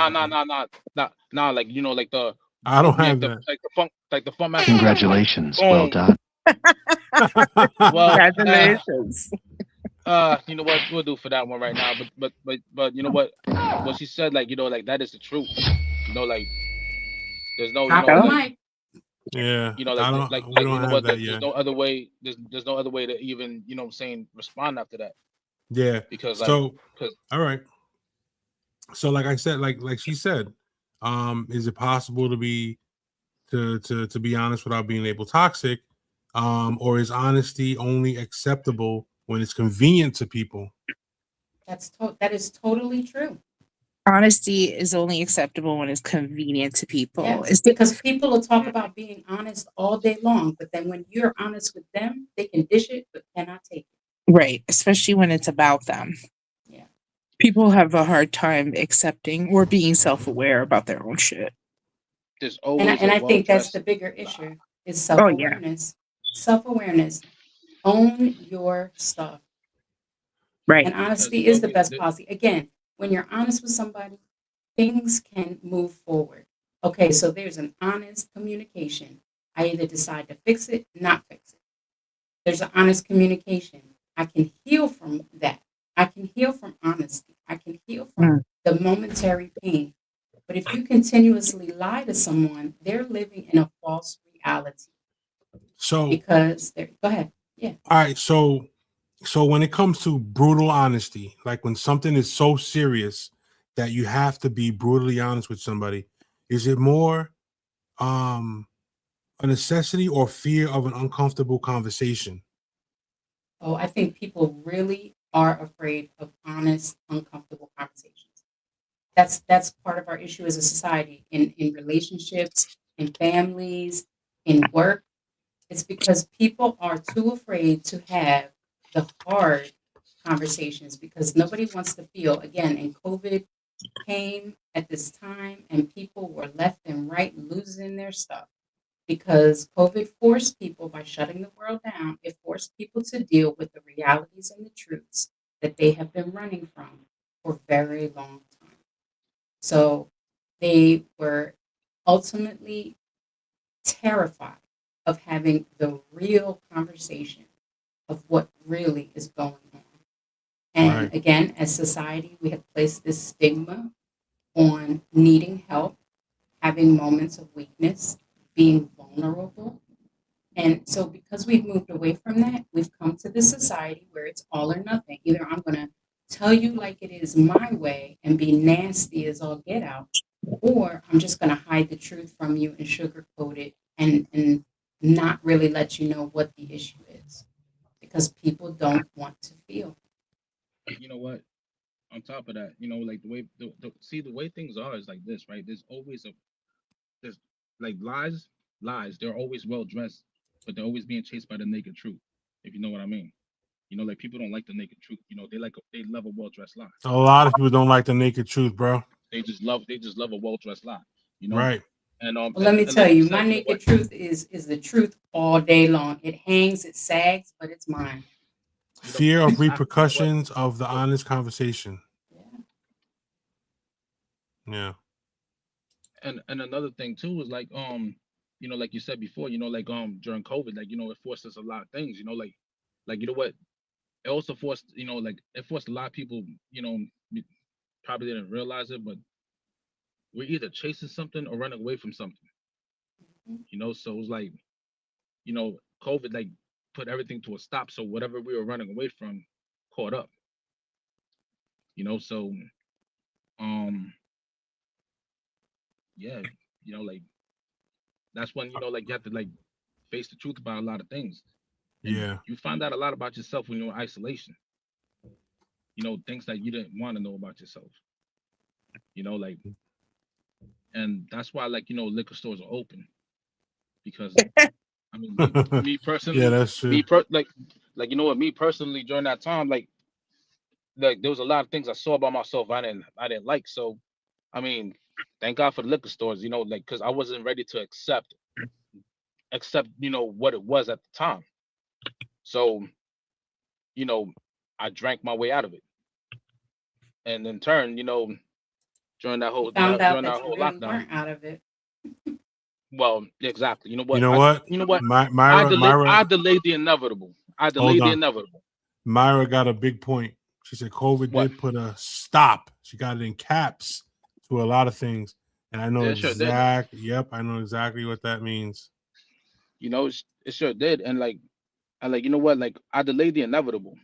Nah, like like the I don't have like the funk master. Congratulations. Well Boom. done. Well, Congratulations. you know what we'll do for that one right now, but you know what she said, like like that is the truth. Like there's no Drop the mic. Yeah. like I don't like we don't you know have what that there's yet. no other way there's no other way to even what I'm saying, respond after that, Yeah. because So all right. So like I said, like she said, is it possible to be honest without being labeled toxic? Or is honesty only acceptable when it's convenient to people? That is totally true. Honesty is only acceptable when it's convenient to people. Yeah, it's because people will talk about being honest all day long, but then when you're honest with them, they can dish it but cannot take it. Right, especially when it's about them. Yeah. People have a hard time accepting or being self-aware about their own shit. there's always And a I think that's well-dressed the bigger issue is Oh, yeah. self-awareness. Self-awareness. Own your stuff. Right. And honesty is the best policy. Again, when you're honest with somebody, things can move forward. Okay, so there's an honest communication. I either decide to fix it, not fix it. There's an honest communication. I can heal from that. I can heal from honesty. I can heal from the momentary pain. But if you continuously lie to someone, they're living in a false reality. So because go ahead. Yeah. All right. So when it comes to brutal honesty, like when something is so serious that you have to be brutally honest with somebody, is it more a necessity or fear of an uncomfortable conversation? Oh, I think people really are afraid of honest, uncomfortable conversations. That's part of our issue as a society, in relationships, in families, in work. It's because people are too afraid to have the hard conversations because nobody wants to feel, again, and COVID came at this time and people were left and right losing their stuff because COVID forced people, by shutting the world down, it forced people to deal with the realities and the truths that they have been running from for a very long time. So they were ultimately terrified of having the real conversation of what really is going on. And Right. again, as society, we have placed this stigma on needing help, having moments of weakness, being vulnerable. And so, because we've moved away from that, we've come to this society where it's all or nothing. Either I'm going to tell you like it is my way and be nasty as all get out, or I'm just going to hide the truth from you and sugarcoat it and not really let you know what the issue is because people don't want to feel. You know what? On top of that, like the way the way things are is like this, right? There's like lies. They're always well dressed, but they're always being chased by the naked truth. If you know what I mean. Like people don't like the naked truth. They love a well dressed lie. A lot of people don't like the naked truth, bro. They just love a well dressed lie. You know, Right. and Well, let me and tell like you you, my said, you know what? naked truth is the truth all day long. It hangs, it sags, but it's mine. Fear of Exactly. You know what? repercussions of the So, honest conversation. Yeah. Yeah. and another thing too is like like you said before, like during COVID, like it forced us a lot of things. Like you know what? It also forced like it forced a lot of people. Probably didn't realize it, but we're either chasing something or running away from something. Mhm. So it was like you know COVID like put everything to a stop. So whatever we were running away from caught up. So um yeah, like that's when like you have to like face the truth about a lot of things, and Yeah. you find out a lot about yourself when you're in isolation. Things that you didn't want to know about yourself. Like, and that's why like liquor stores are open because I mean me Yeah, personally, that's true. like me personally during that time like there was a lot of things I saw about myself I didn't like. So I mean, thank God for the liquor stores, like because I wasn't ready to accept what it was at the time. So you know I drank my way out of it, and in turn, during that You whole found out during that that you whole really lockdown. weren't out of it. Well, exactly. You know what? You know what? I Myra, delayed Myra, I delayed the inevitable. I hold delayed the on. inevitable. Myra got a big point. She said COVID What? did put a stop. She got it in caps to a lot of things. And I know Yeah, it sure did. I know exactly what that means. It sure did. And like you know what? Like I delayed the inevitable.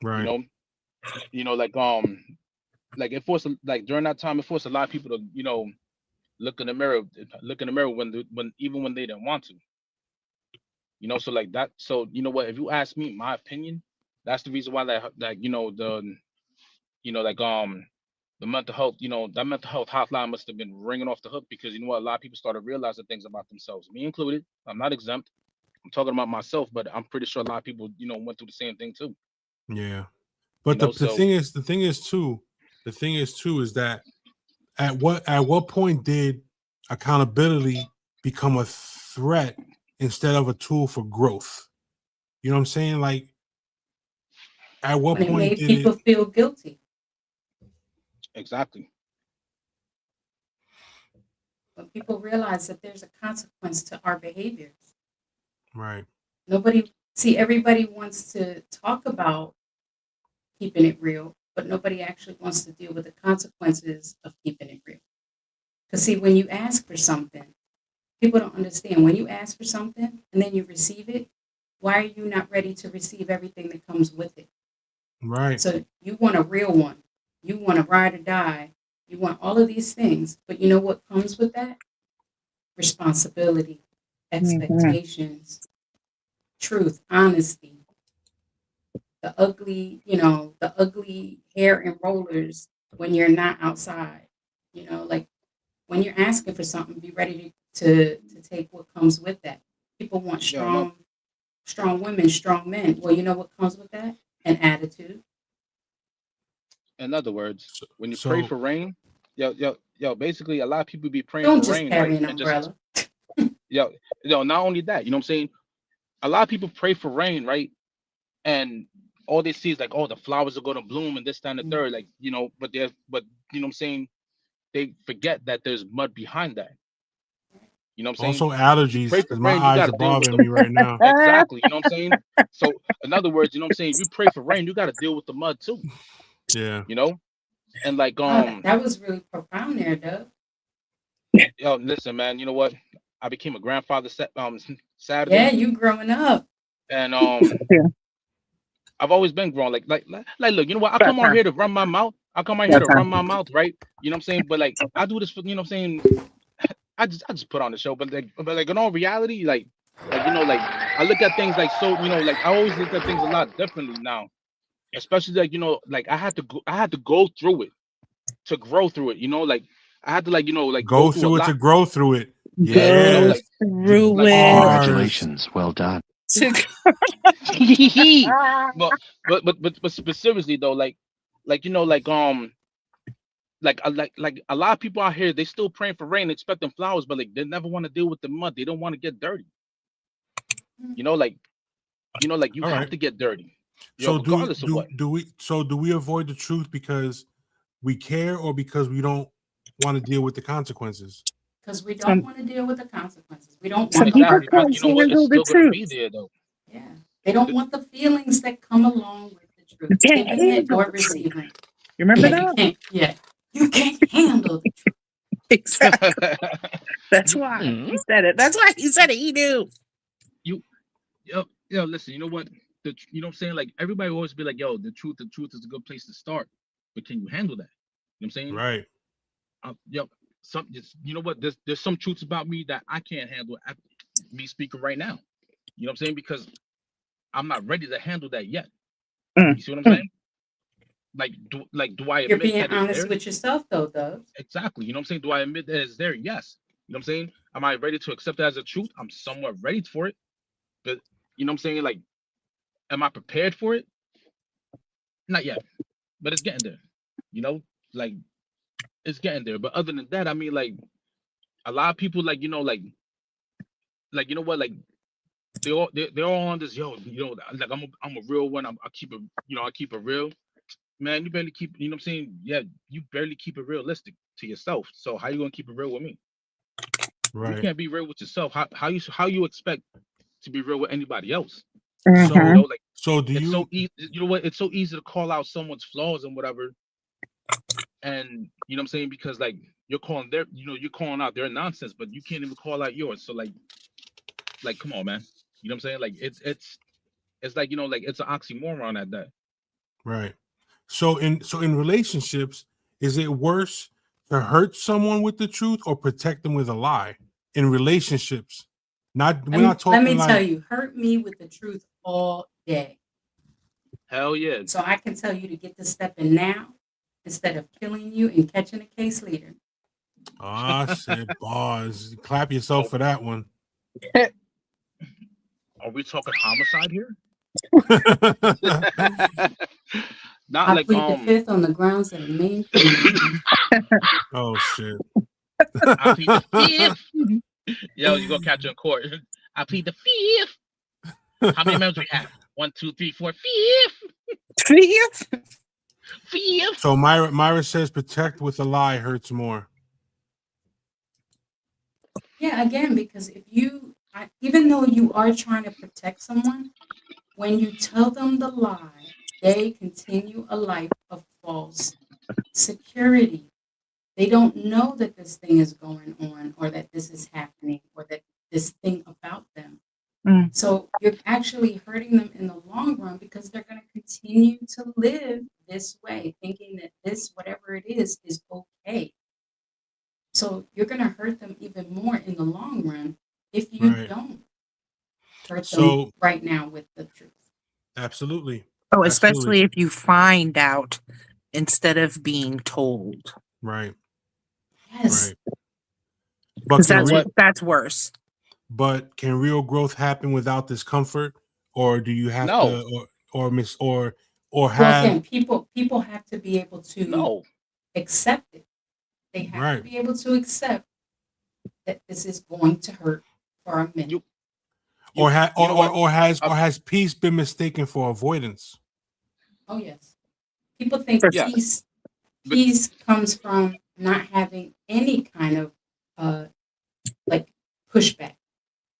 You Right. know, like it forced like during that time it forced a lot of people to look in the mirror when even when they didn't want to. So like that. So you know what? If you ask me my opinion, that's the reason why that like the mental health, that mental health hotline must have been ringing off the hook because you know what, a lot of people started realizing things about themselves, me included. I'm not exempt. I'm talking about myself, but I'm pretty sure a lot of people, went through the same thing too. Yeah. But the So the thing is too is that at what point did accountability become a threat instead of a tool for growth? You know what I'm saying? Like at what When it point made did it people feel guilty. exactly. When people realize that there's a consequence to our behaviors. right? Everybody wants to talk about keeping it real, but nobody actually wants to deal with the consequences of keeping it real. Because see, when you ask for something, people don't understand. When you ask for something and then you receive it, why are you not ready to receive everything that comes with it? Right. So you want a real one. You want a ride or die. You want all of these things. But you know what comes with that? Responsibility, expectations, truth, honesty, the ugly hair and rollers when you're not outside. You know, like when you're asking for something, be ready to take what comes with that. People want Yo, no. strong women, strong men. Well, you know what comes with that? An attitude. In other words, when you pray So for rain, yo, basically a lot of people be praying Don't for just rain, right? carry an And just umbrella. yo, not only that, you know what I'm saying? A lot of people pray for rain, right? And all they see is like, oh, the flowers are gonna bloom and this, that, and the third, like, but you know what I'm saying? They forget that there's mud behind that. You know what I'm saying? also You allergies pray for because my rain, you eyes gotta are deal with bothering the me right now. exactly, you know what I'm saying? So in other words, you know what I'm saying? If you pray for rain, you gotta deal with the mud too, Yeah. you know? And like Wow, that was really profound there, Doug. yo, listen, man, you know what? I became a grandfather Yeah, Saturday, you growing up. and Yeah. I've always been grown. Look, you know what? I About come out time. here to run my mouth. I come out here About to run my time. mouth, right? You know what I'm saying? But like, I do this for, you know what I'm saying? I just put on the show, but like in all reality, like I look at things like so, like I always look at things a lot differently now, especially like like I had to go through it to grow through it. Like I had to like go Go through a through it to lot. grow through it. Yeah, Go like Yes. The through like it. bars. Congratulations. Well done. To but but seriously though, like like a lot of people out here, they still praying for rain, expecting flowers, but like they never want to deal with the mud. They don't want to get dirty. You know, like like you All have right. to get dirty, So do regardless of do what. do we avoid the truth because we care or because we don't want to deal with the consequences? Because we don't some want to deal with the consequences. We don't want some the people Exactly, but can't heartbreak. you know what? It's handle the still gonna truth. be there though. Yeah. They don't The- want the feelings that come along with the truth, You can't giving it handle or the truth. receiving. You remember Yeah, you that? can't. Yeah, you can't handle the truth. Exactly. That's you why Hmm? he said it. That's why he said it. He knew. you listen. You know what? You know what I'm saying? Like everybody always be like, yo, the truth is a good place to start, but can you handle that? You know what I'm saying? Right. Yo, you know what? There's some truths about me that I can't handle. Me speaking right now. You know what I'm saying? Because I'm not ready to handle that yet. Mm, You see what I'm mm. saying? Do I You're admit being that it's honest there? with yourself, though, Doug. Exactly. You know what I'm saying? Do I admit that it's there? Yes. You know what I'm saying? Am I ready to accept it as a truth? I'm somewhat ready for it. But you know what I'm saying? Like, am I prepared for it? Not yet. But it's getting there. You know, like it's getting there. But other than that, I mean, like a lot of people, like you know what, like they're all on this, like I'm a real one. I keep it, I keep it real. Man, you barely keep, you know what I'm saying? Yeah, you barely keep it realistic to yourself. So how you gonna keep it real with me? You Right. can't be real with yourself. How you expect to be real with anybody else? So Like so do it's so you easy. You know what? It's so easy to call out someone's flaws and whatever. And you know what I'm saying? Because like you're calling out their nonsense, but you can't even call out yours. So like come on, man. You know what I'm saying? Like it's like like it's an oxymoron at that. right? So in relationships, is it worse to hurt someone with the truth or protect them with a lie? In relationships, we're not Let talking me tell like you, hurt me with the truth all day. Hell yeah. So I can tell you to get to stepping now instead of killing you and catching a case later. shit bars. Clap yourself Oh, for that one. are we talking homicide here? Not I like plead the fifth on the grounds that a main criminal. Oh shit. I plead the fifth. Yo, you gonna catch her in court. I plead the fifth. How many members we have? 1, 2, 3, 4, fifth. Fifth. So Myra says protect with a lie hurts more. Yeah, again, because even though you are trying to protect someone, when you tell them the lie, they continue a life of false security. They don't know that this thing is going on or that this is happening or that this thing about them. Mm. So you're actually hurting them in the long run because they're going to continue to live this way, thinking that this, whatever it is okay. So you're going to hurt them even more in the long run if you Right. don't hurt them So right now with the truth. absolutely. Oh, Absolutely. especially if you find out instead of being told. Right. Yes. Right. But Because can that's real, that's worse. but can real growth happen without discomfort, or do you have No, to, or Well, have again, people have to be able to no. accept it. They have to right, be able to accept that this is going to hurt for a minute. You or you you know what? or has peace been mistaken for avoidance? Oh yes. People think For Yes, but peace comes from not having any kind of uh like pushback.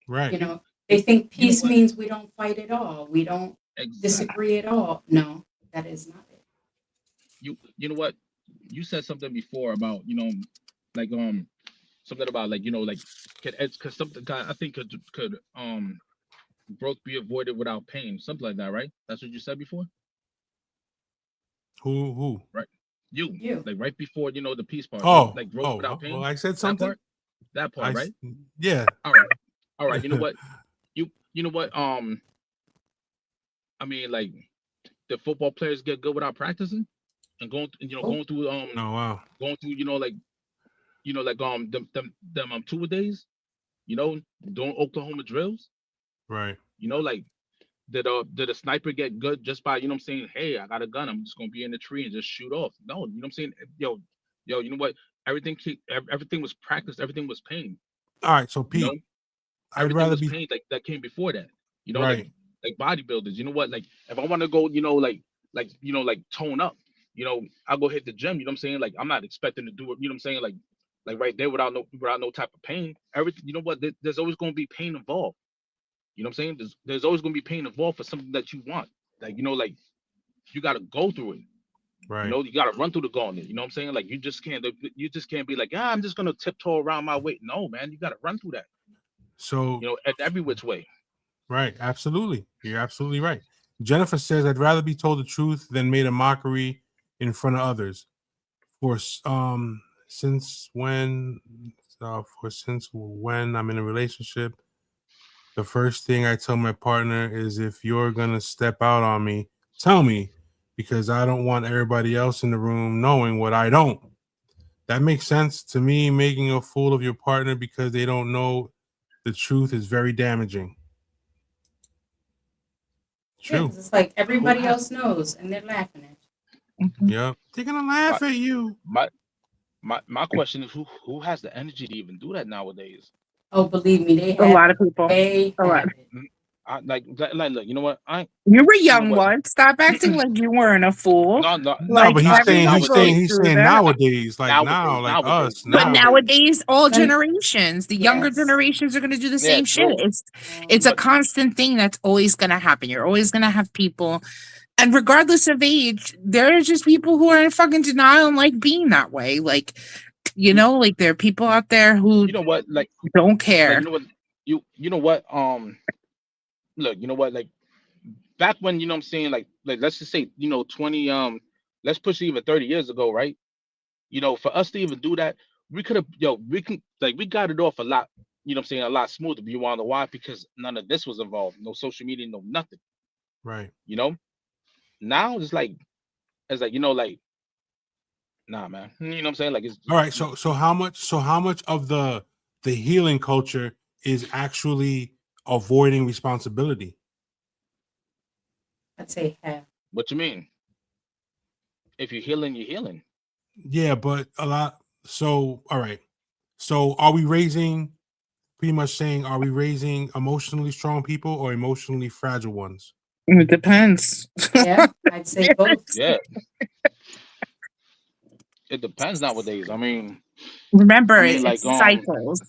Right. You know, they think you know peace what? means we don't fight at all. We don't Exactly. disagree at all. No, that is not it. You know what? You said something before about like something about like like could something I think could growth be avoided without pain, something like that, right? That's what you said before, Who? right? You You. like right before the peace part, right? Oh, Like growth oh, without well, pain, I said that something. part, that part, right? Yeah. All right, all right. You know what? You know what? I mean, like the football players get good without practicing and Oh, Oh wow. going through like them two days, doing Oklahoma drills, Right. like did a sniper get good just by what I'm saying? Hey, I got a gun. I'm just gonna be in the tree and just shoot off. No, you know what I'm saying? Yo, you know what? Everything was practice. Everything was pain. All right. So You know, Pete, I'd everything rather was be pain that came before that. right. Like bodybuilders. You know what? Like if I want to go, like tone up. I'll go hit the gym. You know what I'm saying? Like I'm not expecting to do it. You know what I'm saying? Like right there without no type of pain. Everything. You know what? There's always gonna be pain involved. You know what I'm saying? There's always gonna be pain involved for something that you want. Like you gotta go through it. Right. You gotta run through the gauntlet. You know what I'm saying? Like you just can't be like, I'm just gonna tiptoe around my way. No, man, you gotta run through that. So At every which way. right. Absolutely. You're absolutely right. Jennifer says, I'd rather be told the truth than made a mockery in front of others. For since when since when I'm in a relationship, the first thing I tell my partner is, if you're gonna step out on me, tell me, because I don't want everybody else in the room knowing what I don't. That makes sense to me. Making a fool of your partner because they don't know the truth is very damaging. yeah, True. because it's like Who everybody has else knows and they're laughing at you. Yeah. They're gonna my laugh at you. my my question is who has the energy to even do that nowadays? Oh, believe me, they A have lot it. of people. They A lot. have it. Mm, like look, you know what? You were You know young what? once. Stop acting like you weren't a fool. No, no, No, Like but not everyone goes he's through saying that. nowadays, like now, like us But nowadays. nowadays, all Like, generations, the younger yes. generations are going to do the Yeah, same shit. true. It's a But constant thing that's always going to happen. You're always going to have people, and regardless of age, there are just people who are in fucking denial and like being that way. Like, like there are people out there who you know what? don't Like care. you know what? You know what? Look, you know what? Like back when I'm saying like let's just say 20 let's push it even 30 years ago, right? For us to even do that, we could have we can like we got it off a lot. You know what I'm saying? A lot smoother. But you want to know why? Because none of this was involved. No social media, no nothing. Right. You know. Now it's like like nah, man. You know what I'm saying? Like it's All right. So how much of the healing culture is actually avoiding responsibility? I'd say half. what you mean? If you're healing, you're healing. Yeah, but a lot. So all right. So are we raising? Pretty much saying, are we raising emotionally strong people or emotionally fragile ones? It depends. Yeah, I'd say both. Yeah, it depends nowadays. I Remember, mean, like it's cycles.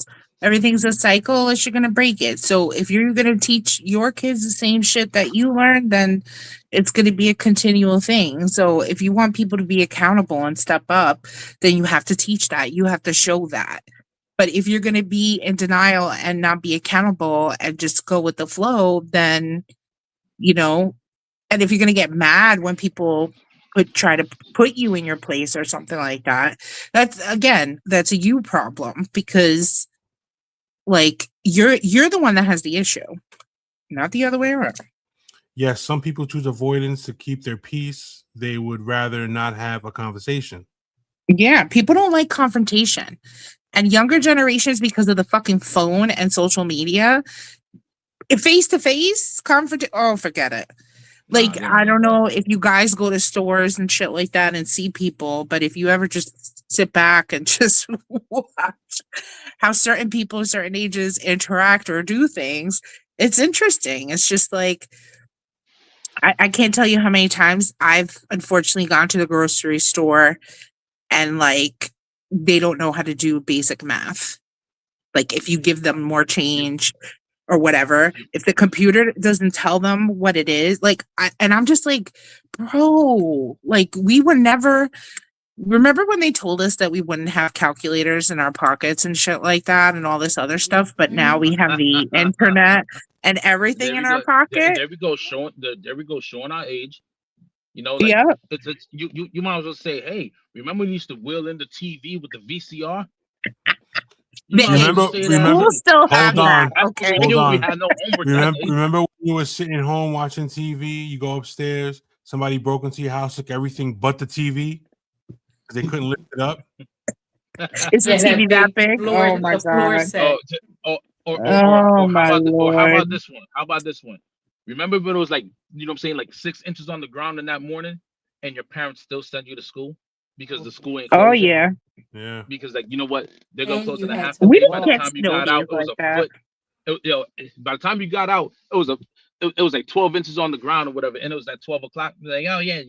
Everything's a cycle unless you're going to break it. So if you're going to teach your kids the same shit that you learned, then it's going to be a continual thing. So if you want people to be accountable and step up, then you have to teach that. You have to show that. But if you're going to be in denial and not be accountable and just go with the flow, then, and if you're going to get mad when people try to put you in your place or something like that, that's a you problem, because like you're the one that has the issue, not the other way around. Yes, some people choose avoidance to keep their peace. They would rather not have a conversation. Yeah, people don't like confrontation. And younger generations, because of the fucking phone and social media, face to face confront. Oh, forget it. Nah, Like, they don't I like don't that. know if you guys go to stores and shit like that and see people, but if you ever just sit back and just watch how certain people of certain ages interact or do things, it's interesting. It's just like, I can't tell you how many times I've unfortunately gone to the grocery store and like they don't know how to do basic math. Like if you give them more change or whatever, You, if the computer doesn't tell them what it is, like and I'm just like, bro, like we were never, remember when they told us that we wouldn't have calculators in our pockets and shit like that and all this other stuff, but now we have the internet and everything there in we our go. pocket. There we go. There we go. Showing our age. Like Yeah. it's you might as well say, hey, remember when you used to wheel in the TV with the VCR? You The might as well Remember, say that remember, schools too. still hold have that, on, After okay? hold school, we on. had no homework that Remember, day. remember when you were sitting home watching TV, you go upstairs, somebody broke into your house, took everything but the TV because they couldn't lift it up. Is the Yeah, TV that that big big? floor, Oh my the floor god. Oh, set. or Oh my how about lord. this one? How about this one? Remember when it was like, you know what I'm saying, like 6 inches on the ground in that morning, and your parents still send you to school because the school ain't Oh closed yet? yeah. Yeah. Because like, you know what, they're gonna And close you in a had half a to We day. By didn't the get walk. time you snow got out, days it was like a that. foot. By the time you got out, it was like 12 inches on the ground or whatever, and it was at 12 o'clock. Like, oh yeah,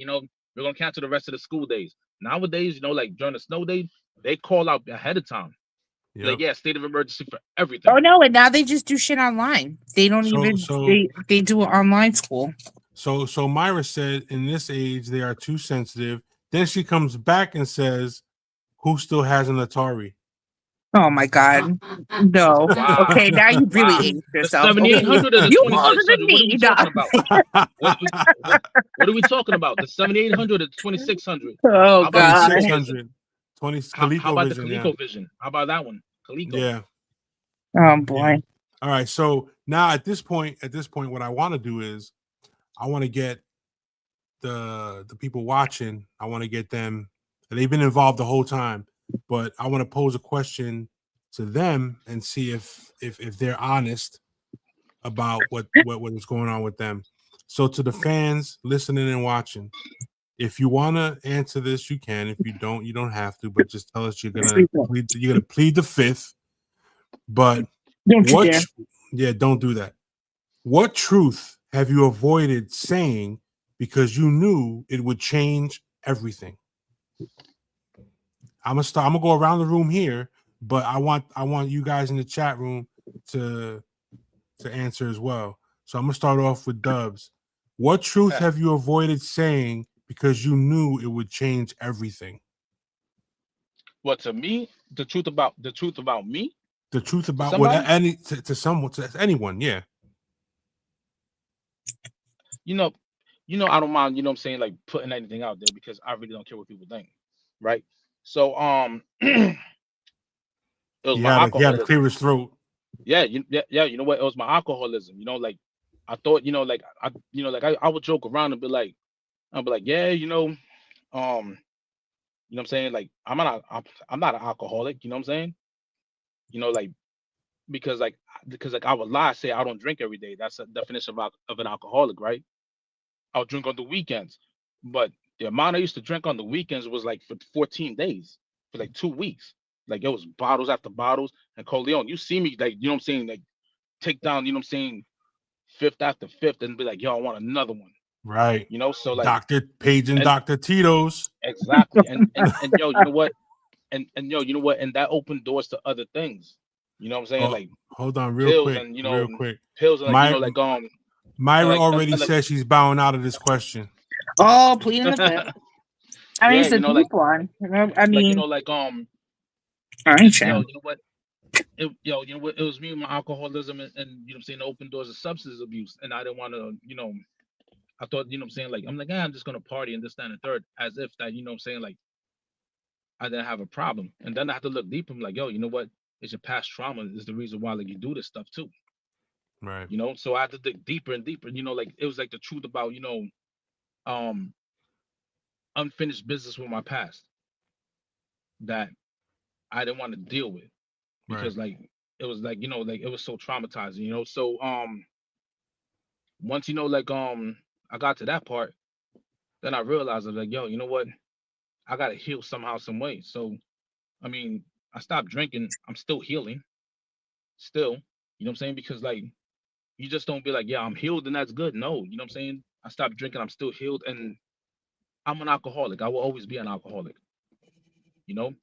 we're gonna cancel the rest of the school days. Nowadays, like during the snow days, they call out ahead of time. Like, Yep. yeah, state of emergency for Oh everything. no, and now they just do shit online. They don't So, even so, they do it online school. so Myra said in this age they are too sensitive. Then she comes back and says, "Who still has an Atari?" Oh my god. No. Wow, Okay, now you really wow. aged The yourself. Okay. 7800 or the You older than 2600? What are we me, talking dog. about? What what are we talking about? The 7800 or the 2600? Oh How about the god. ColecoVision? 2600, 20 How about the ColecoVision. Yeah, ColecoVision? How about that one? Coleco. yeah, Oh yeah. boy. All right. So now at this point, what I want to do is I want to get the people watching. I want to get them. They've been involved the whole time, but I want to pose a question to them and see if they're honest about what is going on with them. So to the fans listening and watching, if you want to answer this, you can. If you don't, you don't have to. But just tell us you're gonna plead the fifth. But Don't you what? dare. Yeah, don't do that. What truth have you avoided saying because you knew it would change everything? I'm gonna go around the room here, but I want you guys in the chat room to answer as well. So I'm gonna start off with Dubs. What truth have you avoided saying because you knew it would change everything? Well, to me, the truth about me The truth to about what somebody, to someone, to anyone, yeah. you know, I don't mind, what I'm saying, like putting anything out there because I really don't care what people think, right? So, it was my He had to alcoholism. clear his throat. Yeah, you know what? It was my alcoholism. Like I thought, like I would joke around and be like, yeah, what I'm saying, like I'm not an alcoholic. You know what I'm saying? Like because I would lie, say I don't drink every day. That's a definition of an alcoholic, right? I'll drink on the weekends, but the amount I used to drink on the weekends was like for 14 days, for like 2 weeks. Like it was bottles after bottles. And Corleone, you see me, like, you know what I'm saying, like take down, fifth after fifth and be like, yo, I want another one. Right. So like, Dr. Page and and Dr. Tito's. exactly. And yo, you know what? And yo, you know what? And that opened doors to other things. You know what I'm saying? Oh, Like hold on real pills quick. and Real quick. pills and like, My like and Myra like already and like said she's bowing out of this question. Oh, pleading the fifth. I mean, yeah, it's a deep one. I like mean, like I ain't sure. you know what? You know what? It was me and my alcoholism and you know what I'm saying, the open doors of substance abuse. And I didn't want to, I thought, you know what I'm saying, like I'm like, I'm just gonna party and this, that, and the third, as if that, you know what I'm saying, like I didn't have a problem. And then I had to look deeper. I'm like, yo, you know what? It's your past trauma is the reason why like you do this stuff too. Right. So I had to dig deeper and deeper. Like it was like the truth about, um unfinished business with my past. that I didn't want to deal with Right. because like it was like like it was so traumatizing. So once I got to that part, then I realized I was like, yo, you know what? I gotta heal somehow, some way. So I mean, I stopped drinking. I'm still healing, still. You know what I'm saying? Because like you just don't be like, yeah, I'm healed and that's good. No, you know what I'm saying? I stopped drinking. I'm still healed, and I'm an alcoholic. I will always be an alcoholic. You know,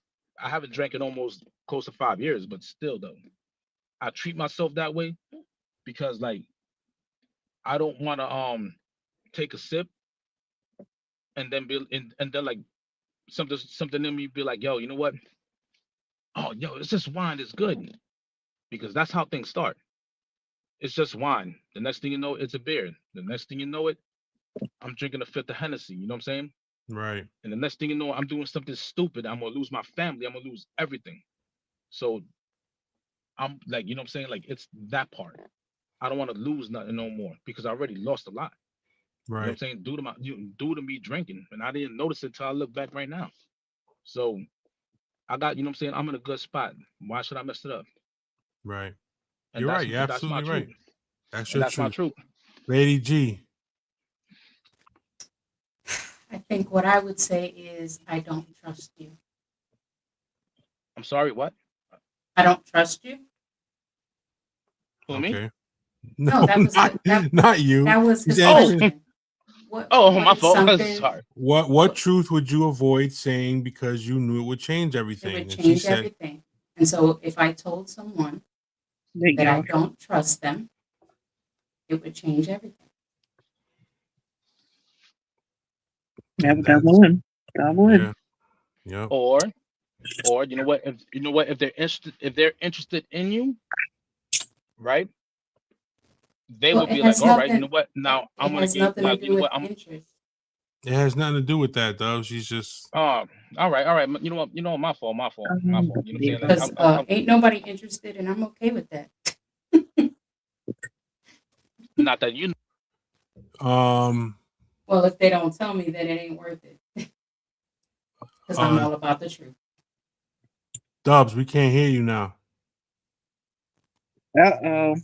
I haven't drank in almost close to 5 years, but still though, I treat myself that way because like I don't want to take a sip and then and then like something in me be like, yo, you know what? Oh, yo, it's just wine. It's good because that's how things start. It's just wine. The next thing you know, it's a beer. The next thing you know it, I'm drinking a fifth of Hennessy. You know what I'm saying? Right. And the next thing you know, I'm doing something stupid. I'm gonna lose my family. I'm gonna lose everything. So I'm like, you know what I'm saying? Like it's that part. I don't want to lose nothing no more because I already lost a lot. You know what I'm Right. saying? Due to me drinking, and I didn't notice it until I look back right now. So I got, you know what I'm saying? I'm in a good spot. Why should I mess it up? Right. And You're right. You're that's my absolutely truth. right. That's And your that's my truth. truth. Lady G. I think what I would say is I don't trust you. I'm sorry, what? I don't trust you. Who me? Okay. No, that was not you. that was He's his Oh, asking, question. oh, What my is fault. something Sorry. what what truth would you avoid saying because you knew it would change it everything? would And she change said, everything. And so if I told someone There you that I go. don't trust them, it would change everything. and That that's would. That would. yeah. Yep. Or you know what? If they're interested in you, right? They Well, will be like, all right, you know what? Now it I'm gonna has give nothing to like, you do know with what? I'm interest. It has nothing to do with that, though. She's just all right, all right. You know what? My fault, my fault, my fault. You know what I'm saying? Like Because I'm ain't nobody interested, and I'm okay with that. not that you um Well, if they don't tell me, then it ain't worth it. Because I'm all about the truth. Dubs, we can't hear you now. Uh-oh.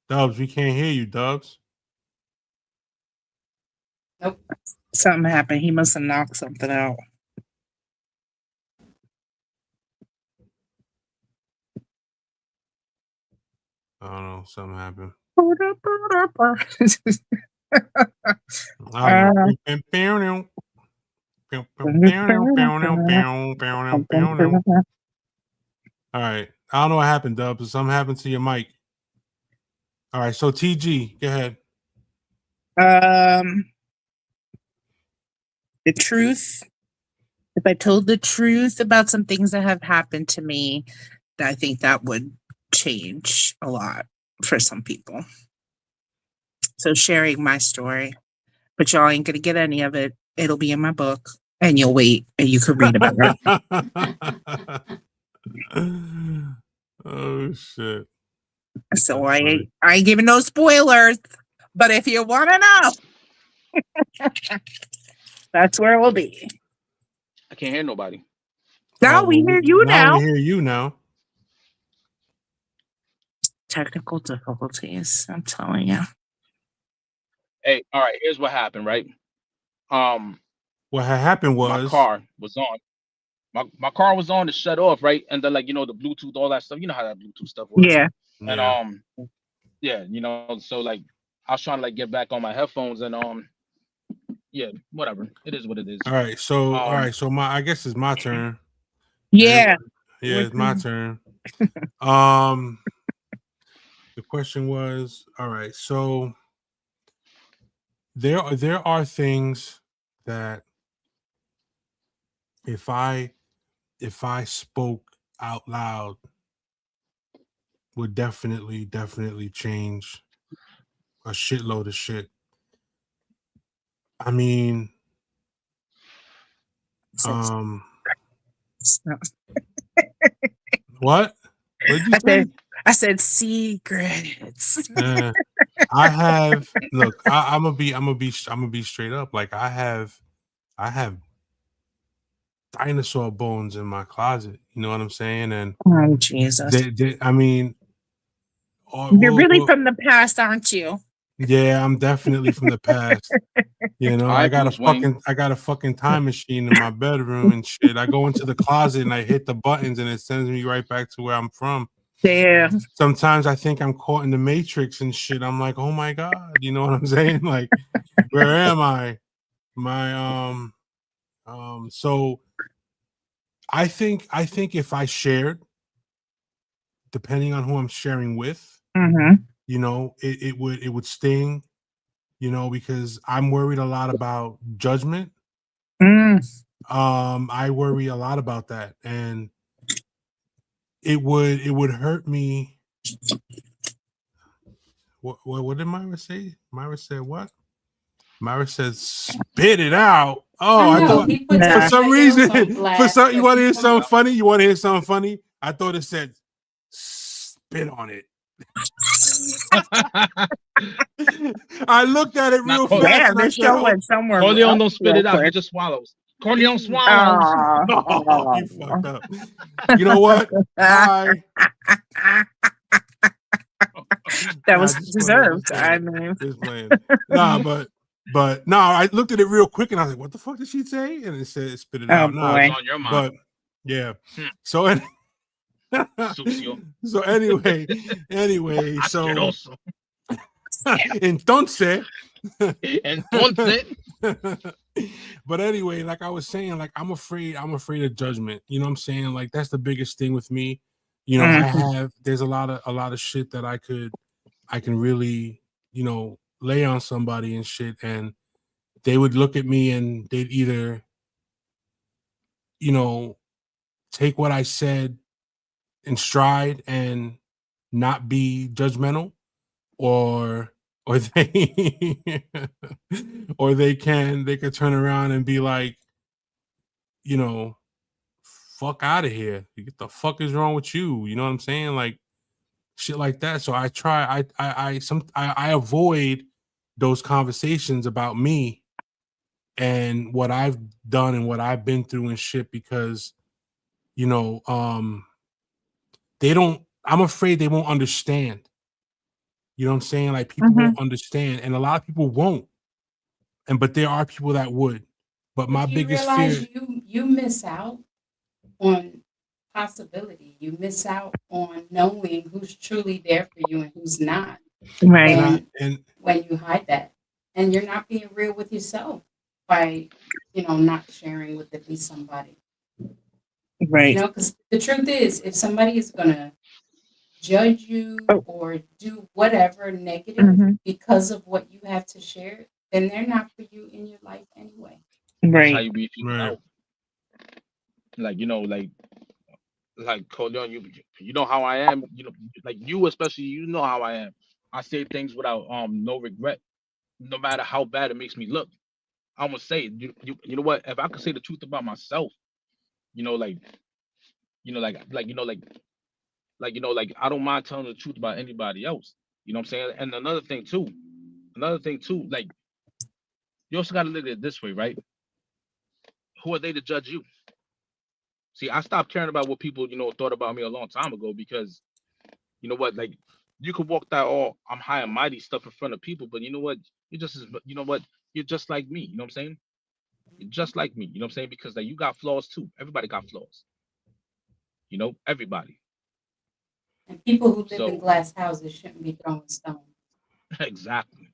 Dubs, we can't hear you, Dubs. Nope. Something happened. He must have knocked something out. I don't know, something happened. I Uh, don't know. All right. I don't know what happened, Dubs. Something happened to your mic. All right, so TG, go ahead. The truth. If I told the truth about some things that have happened to me, I think that would change a lot for some people. So sharing my story, but y'all ain't gonna get any of it. It'll be in my book, and you'll wait, and you can read about it. Oh shit. So That's funny. I ain't giving no spoilers. But if you want to know, that's where it will be. I can't hear nobody. Now Oh, we well, hear you now now. we hear you now. Technical difficulties. I'm telling you. Hey, all right, here's what happened, right? What had happened My was car was on. My car was on to shut off, right? And then like, the Bluetooth, all that stuff. You know how that Bluetooth stuff works. Yeah. And yeah. yeah, so like I was trying to like get back on my headphones and yeah, whatever. It is what it is. All right, so I guess it's my turn. Yeah. Yeah, it's my turn. The question was, all right, so there are things that if I spoke out loud would definitely change a shitload of shit. I mean, what? What did you say? I said secrets. I have look. I'm gonna be straight up. Like I have I have dinosaur bones in my closet. You know what I'm saying? And Oh, Jesus. I mean, You're really from the past, aren't you? yeah, I'm definitely from the past. You know, All right, Bruce Wayne. I got a fucking time machine in my bedroom and shit. I go into the closet and I hit the buttons and it sends me right back to where I'm from. Yeah. Sometimes I think I'm caught in the Matrix and shit. I'm like, oh my God, you know what I'm saying? Like, where am I? So I think if I shared, depending on who I'm sharing with, Mm-hmm. you know, it would sting, you know, because I'm worried a lot about judgment. I worry a lot about that, and it would hurt me. What did Myra say? Myra said what? Myra said spit it out. Oh, I thought he put for some somebody else on reason, blast, you want to hear something funny? You want to hear something funny? I thought it said spit on it. I looked at it real fast. Yeah, and I the said, show went somewhere. Corleone else don't spit real it out. He quick. just swallows. Corleone swallows. Oh, you fucked up. You know what? Bye. That was deserved. I mean, just playing. But no, I looked at it real quick and I was like, "What the fuck did she say?" And it said, "Spit it out." boy. It's on your mind. But yeah. So Sucio. so anyway, Asqueroso. entonces. Entonces. But anyway, like I was saying, like I'm afraid of judgment. You know what I'm saying? Like that's the biggest thing with me. You know, there's a lot of shit that I can really, you know, lay on somebody and shit, and they would look at me and they'd either, you know, take what I said in stride and not be judgmental, or they or they could turn around and be like, you know, fuck out of here. What the fuck is wrong with you? You know what I'm saying? Like shit like that. So I avoid those conversations about me and what I've done and what I've been through and shit, because, you know, I'm afraid they won't understand. You know what I'm saying? Like people won't understand, and a lot of people won't. But there are people that would. But my biggest fear, you miss out on possibility. You miss out on knowing who's truly there for you and who's not. Right. And when you hide that, and you're not being real with yourself by, you know, not sharing with at least somebody. Right. You know, because the truth is, if somebody is gonna judge you or do whatever negative because of what you have to share, then they're not for you in your life anyway. Right. That's how you be feeling out. Like, you know, like Corleone, you know how I am. You know, like you especially, you know how I am. I say things without no regret, no matter how bad it makes me look. I'm gonna say it. You know what? If I could say the truth about myself, you know, like I don't mind telling the truth about anybody else. You know what I'm saying? And another thing too, like you also gotta look at it this way, right? Who are they to judge you? See, I stopped caring about what people, you know, thought about me a long time ago, because you know what, like you could walk that all I'm high and mighty stuff in front of people, but you know what? You know what? You're just like me. You know what I'm saying? You're just like me. You know what I'm saying? Because like you got flaws too. Everybody got flaws. You know, everybody. And people who live in glass houses shouldn't be throwing stones. Exactly.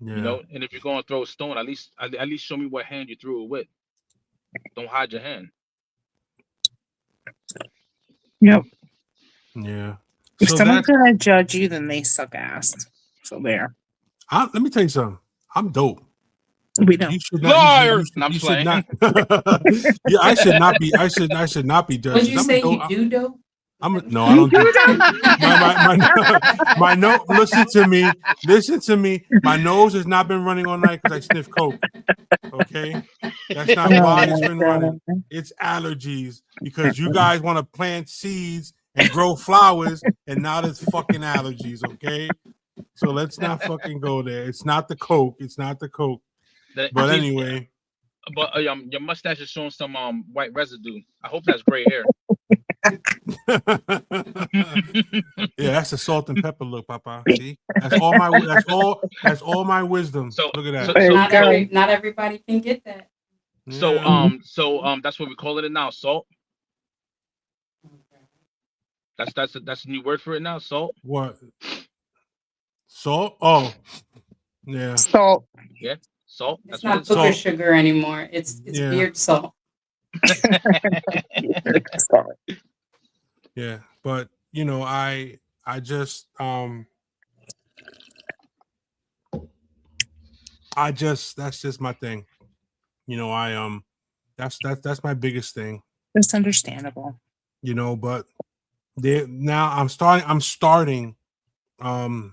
yeah. You know, and if you're gonna throw a stone, at least show me what hand you threw it with. Don't hide your hand. Yep. Yeah. If So someone's gonna judge you, then they suck ass. So there. Let me tell you something. I'm dope. We know. You should not. Liar! You should not. Yeah, I should not be. I should not be judged. Would you say you do dope? No, I don't do. My nose. Listen to me. My nose has not been running all night because I sniff coke. Okay, that's not why it's been running. It's allergies, because you guys want to plant seeds and grow flowers, and now there's fucking allergies. Okay, so let's not fucking go there. It's not the coke. But anyway. your mustache is showing some white residue. I hope that's gray hair. Yeah, that's the salt and pepper look, Papa. See, that's all my wisdom. So Look at that. so There so you go. Not everybody can get that. so Yeah. that's what we're calling it now. Salt. Okay. That's a new word for it now. Salt. What? Salt? Oh, yeah. Salt. Yeah. Salt. It's That's what not it's booger Salt. sugar anymore. It's Yeah. beard salt. Salt. Yeah. But I just that's just my thing. That's my biggest thing. It's understandable. But there now I'm starting to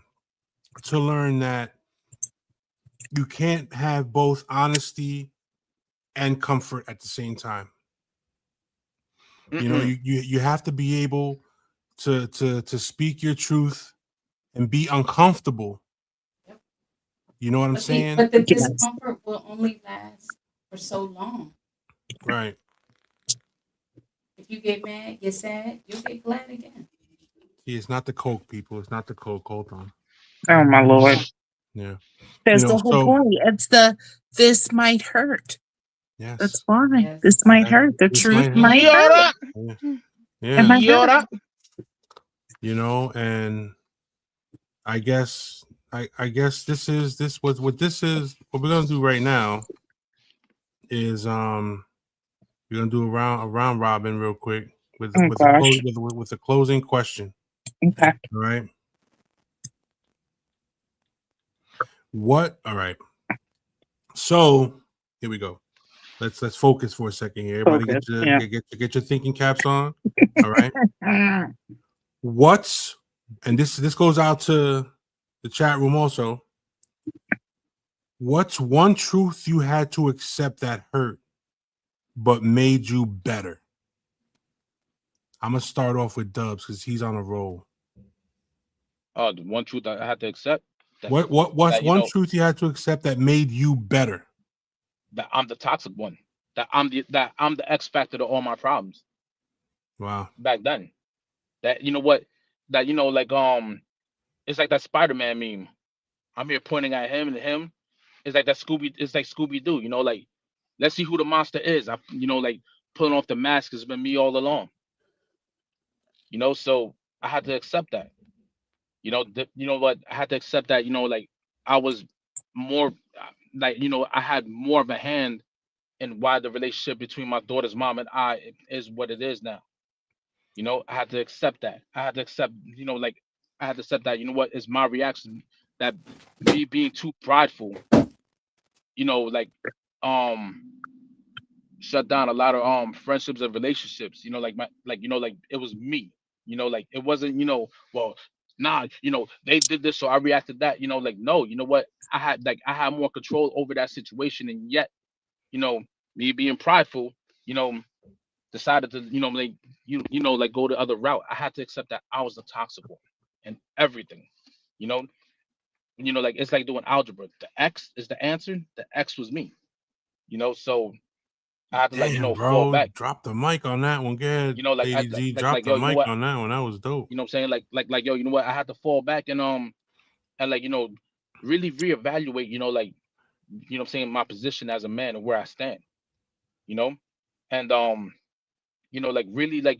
learn that you can't have both honesty and comfort at the same time. You have to be able to speak your truth and be uncomfortable. Yep. You know what I'm But saying? the Yes. discomfort will only last for so long. Right. If you get mad, get sad, you'll get glad again. It's not the Coke, people. It's not the Coke. Hold on. Oh my Lord. Yeah. That's the whole So point. It's this might hurt. yes. That's fine. Yes. This might hurt. The This truth might might hurt. Yoda. Yeah. It might Yoda. hurt. And I guess this is what we're gonna do right now is we're gonna do a round robin real quick with Oh gosh. with a closing question. Okay. All right. All right. So here we go. Let's focus for a second here. Everybody Focus, get your thinking caps on. All right. And this goes out to the chat room also. What's one truth you had to accept that hurt but made you better? I'm gonna start off with Dubs because he's on a roll. The one truth I had to accept. What's that, one truth you had to accept that made you better? That I'm the toxic one. That I'm the X factor to all my problems. Wow. Back then. That what? That it's like that Spider-Man meme. I'm here pointing at him and him. It's like that Scooby. It's like Scooby Doo. Like let's see who the monster is. I like pulling off the mask has been me all along. So I had to accept that. What? I had to accept that. Like I was more like I had more of a hand in why the relationship between my daughter's mom and I is what it is now. I had to accept that. I had to accept, like I had to accept that, what is my reaction that me being too prideful, like shut down a lot of friendships and relationships, like it was me, like it wasn't, well, nah, they did this, so I reacted that, like no, what? I had more control over that situation, and yet, you know, me being prideful, you know, decided to, like like go the other route. I had to accept that I was the toxic one and everything. You know, like it's like doing algebra. The X is the answer. The X was me. So I had to Damn, fall bro. back. Drop the mic on that one. Good. Like I ADG, like drop the yo, you know mic what? on that one. That was dope. You know what I'm saying? Like yo, you know what? I had to fall back and like really reevaluate. Like what I'm saying, my position as a man and where I stand. You know, and like really like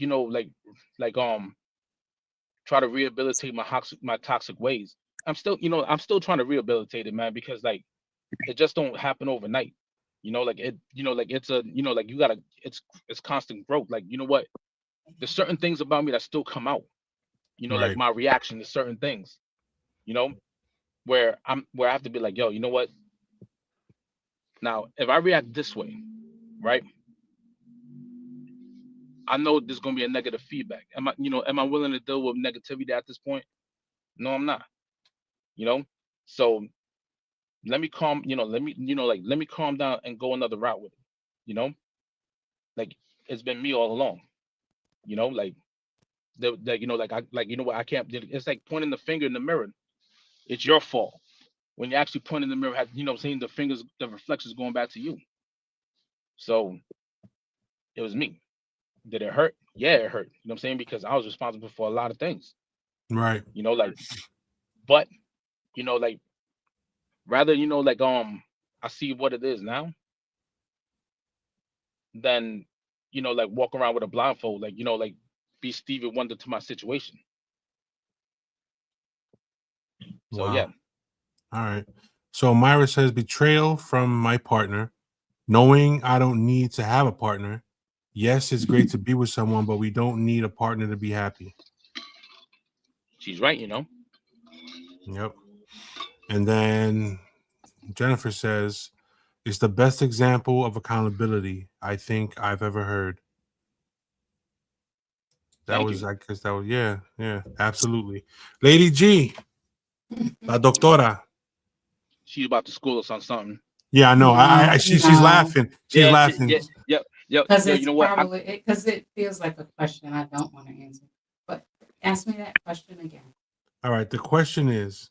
try to rehabilitate my toxic ways. I'm still trying to rehabilitate it, man, because like it just don't happen overnight. Like it, like it's a, like you gotta, it's constant growth. Like what? There's certain things about me that still come out. Like Right. my reaction to certain things. You know, where I have to be like, yo, you know what? Now, if I react this way, right? I know there's gonna be a negative feedback. Am I willing to deal with negativity at this point? No, I'm not. You know, so let me calm. Let me calm down and go another route with it. You know, like it's been me all along. Like like I like what I can't. It's like pointing the finger in the mirror. It's your fault when you actually point in the mirror. Seeing the fingers, the reflections going back to you. So it was me. Did it hurt? Yeah, it hurt. You know what I'm saying? Because I was responsible for a lot of things. Right. Like, but like rather, like I see what it is now than like walk around with a blindfold, like like be Stevie Wonder to my situation. So yeah. Wow. All right. So Myra says betrayal from my partner, knowing I don't need to have a partner. Yes, it's great to be with someone, but we don't need a partner to be happy. She's right, Yep. And then Jennifer says, it's the best example of accountability I think I've ever heard. That Thank was, you. I guess that was, yeah, absolutely. Lady G, la doctora. She's about to school us on something. Yeah, I know. No, She's no. laughing. She's laughing. Yeah. Because Yo, it's you know what? probably because it feels like a question I don't want to answer. But ask me that question again. All right. The question is,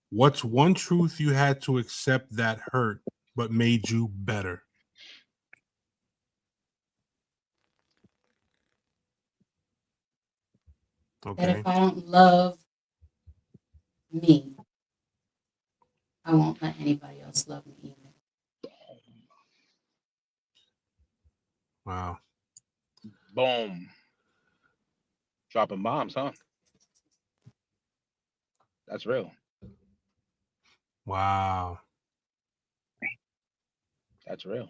what's one truth you had to accept that hurt but made you better? That Okay. if I don't love me, I won't let anybody else love me either. Wow. Boom. Dropping bombs, huh? That's real. Wow. That's real.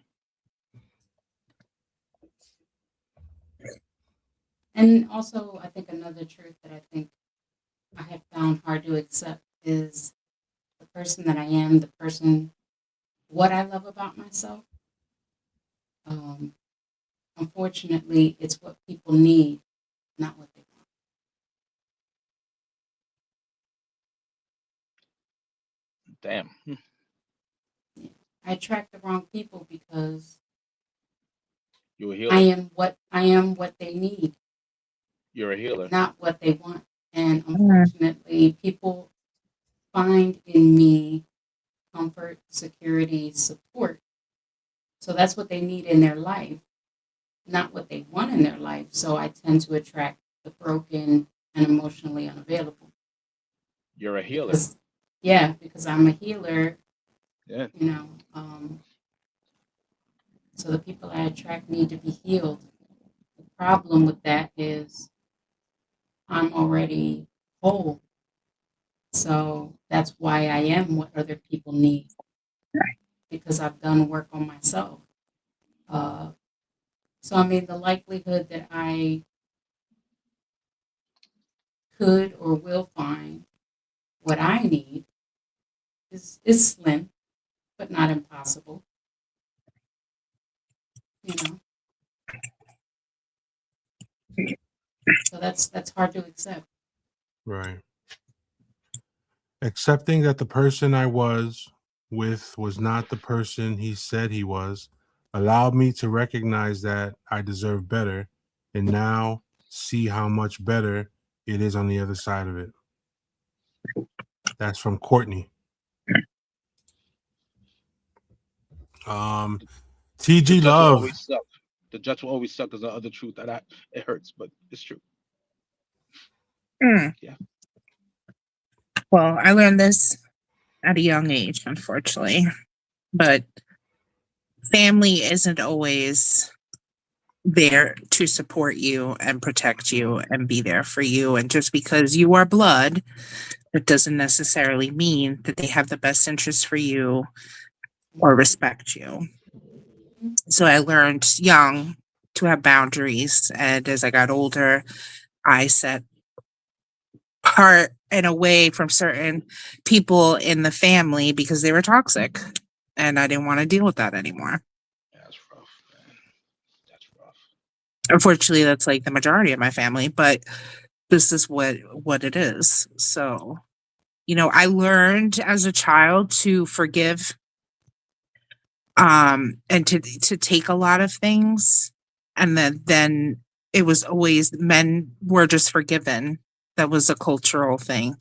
And also, I think another truth that I think I have found hard to accept is the person that I am, what I love about myself. Unfortunately, it's what people need, not what they want. Damn. Yeah. I attract the wrong people because You're a healer. I am what they need. You're a healer. Not what they want. And unfortunately, people find in me comfort, security, support. So that's what they need in their life, not what they want in their life. So I tend to attract the broken and emotionally unavailable. You're a healer. Because I'm a healer. Yeah. So the people I attract need to be healed. The problem with that is I'm already whole. So that's why I am what other people need. Because I've done work on myself. So I mean, the likelihood that I could or will find what I need is slim, but not impossible. So that's hard to accept. Right. Accepting that the person I was with was not the person he said he was allowed me to recognize that I deserve better and now see how much better it is on the other side of it. That's from Courtney. TG Love. The judge will always suck is the other truth that it hurts, but it's true. Yeah. Well, I learned this at a young age, unfortunately, but family isn't always there to support you and protect you and be there for you. And just because you are blood, it doesn't necessarily mean that they have the best interest for you or respect you. So I learned young to have boundaries. And as I got older, I set apart and away from certain people in the family because they were toxic. And I didn't want to deal with that anymore. That's rough, man. That's rough. Unfortunately, that's like the majority of my family, but this is what it is. So, I learned as a child to forgive and to take a lot of things, and then it was always men were just forgiven. That was a cultural thing.